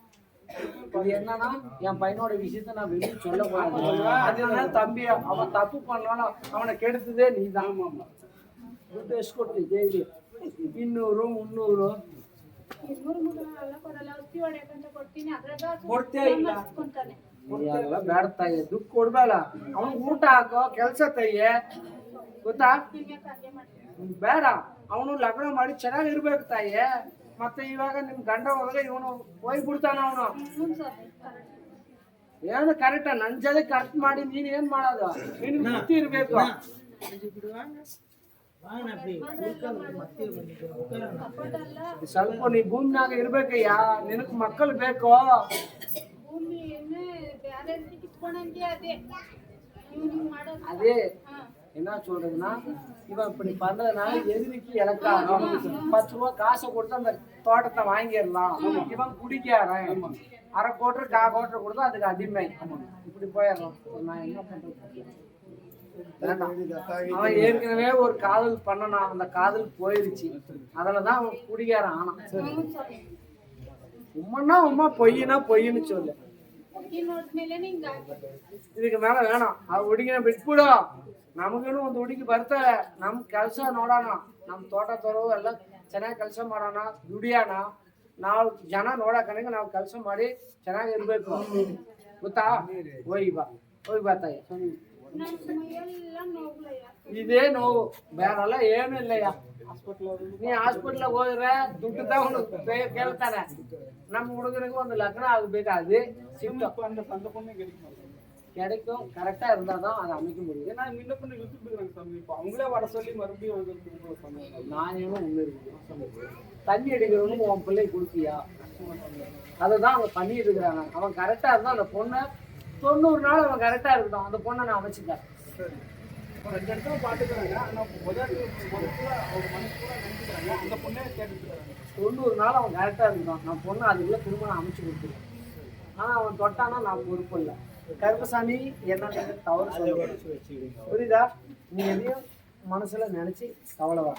இது என்னன்னா, என் பையனோட விஷயத்த நான் வெளியே சொல்ல போறேன். அதனால தம்பி அவன் தப்பு பண்ணாலும் அவனை கெடுத்ததே நீ தான். ದುಡ್ಡು ಎಷ್ಟು ಕೊಡ್ತಿ ಡೈಲಿ? 200 300 ಬೇಡ ತಾಯಿ, ದುಡ್ಡು ಕೊಡ್ಬೇಡ. ಅವನ್ ಊಟ ಹಾಕೋ, ಕೆಲ್ಸ ತಾಯಿ ಗೊತ್ತಾ? ಬೇಡ, ಅವನು ಲಗ್ನ ಮಾಡಿ ಚೆನ್ನಾಗಿರ್ಬೇಕು ತಾಯಿ. ಮತ್ತೆ ಇವಾಗ ನಿಮ್ ಗಂಡ ಹೋದಾಗ ಇವನು ಹೋಗ್ಬಿಡ್ತಾನ. ಅವನು ಏನು ಕರೆಕ್ಟ? ನನ್ ಜೊತೆ ಕರೆಕ್ಟ್ ಮಾಡಿ ನೀನ್ ಏನ್ ಮಾಡೋದು? ನಿನ್ ಬುದ್ಧಿ ಇರ್ಬೇಕು. ಸ್ವಲ್ಪ ನೀ ಭೂಮಿನಾಗ ಇರ್ಬೇಕಯ್ಯ, ನಿನಗ್ ಮಕ್ಕಳು ಬೇಕು. அதே என்ன சொல்றதுன்னா, இவன் இப்படி பண்றதுனால எதிரிக்கு இலக்கா 10 ரூபா காசை கொடுத்து அந்த தோட்டத்தை வாங்கிடலாம். இவன் குடிக்காரன், அரை கோட்டர் 1/4 கோட்டர் கொடுத்தா அதுக்கு அடிமை. இப்படி போயிடலாம். நான் என்ன பண்றது? அவன் ஏற்கனவே ஒரு காதல் பண்ணனா, அந்த காதல் போயிருச்சு. அதுலதான் அவன் குடிக்காரன் ஆனா. உண்மைன்னா உண்மை, பொய்னா பொய்ன்னு சொல்லு. ಇದಕ್ಕೆ ಮೇಲೆ ಬೇಡ. ಆ ಹುಡುಗಿನ ಬಿಟ್ಬಿಡು. ನಮಗೇನು ಒಂದು ಹುಡುಗಿ ಬರ್ತಾಳೆ, ನಮ್ ಕೆಲಸ ನೋಡೋಣ, ನಮ್ ತೋಟ ತರೋ ಎಲ್ಲ ಚೆನ್ನಾಗಿ ಕೆಲಸ ಮಾಡೋಣ, ದುಡಿಯೋಣ. ನಾವು ಜನ ನೋಡಕಂಗೆ ನಾವು ಕೆಲಸ ಮಾಡಿ ಚೆನ್ನಾಗಿರ್ಬೇಕು ಗೊತ್ತಾ? ಹೋಗಿ ಬಾ ತಾಯಿ. எல்லாம் நோவுலையா இதே நோவு வேறெல்லாம் ஏனும் இல்லையா நீ ஹாஸ்பிட்டல் போகிற துட்டு தான் உனக்கு கேள்த்தார நம்ம கொடுக்குறதுக்கு ಒಂದು லக்னம் ஆகಬೇಕಾது அந்த பொண்ணு கிடைக்கும் கரெக்டா இருந்தாதான் அதை அமைக்க முடியும். ஏன்னா முன்ன பொண்ணு விட்டுருக்காங்க சாமி. இப்போ அவங்களே வர சொல்லி மறுபடியும் வந்து நியாயமும் ஒண்ணு இருக்கு. தண்ணி அடிக்கிறவனும் உன் பிள்ளை கொடுத்தியா? அதை அவங்க பண்ணிட்டு இருக்கிறாங்க. அவன் கரெக்டா இருந்தா அந்த பொண்ணை 90 நாள் அவன் கரெக்டா இருக்கட்டும், அந்த பொண்ணை நான் அமைச்சுட்டேன். ரெண்டு இடத்துல பாட்டுக்கிறாங்க. ஆனா முதல்ல அவங்க மனசுக்குள்ள நினைச்சுக்கிறாங்க அந்த பொண்ணே கேட்டுக்கிறாங்க. 90 நாள் அவன் கரெக்டா இருக்கட்டும், நான் பொண்ணை அதுக்குள்ள திருமணம் அமைச்சு கொடுத்துருவேன். ஆனா அவன் தொட்டானா நான் பொறுப்பு இல்லை. கருப்பசாமி என்ன தவறு சொல்ல புரியுதா? நீ எதையும் மனசுல நினைச்சு கவலை வர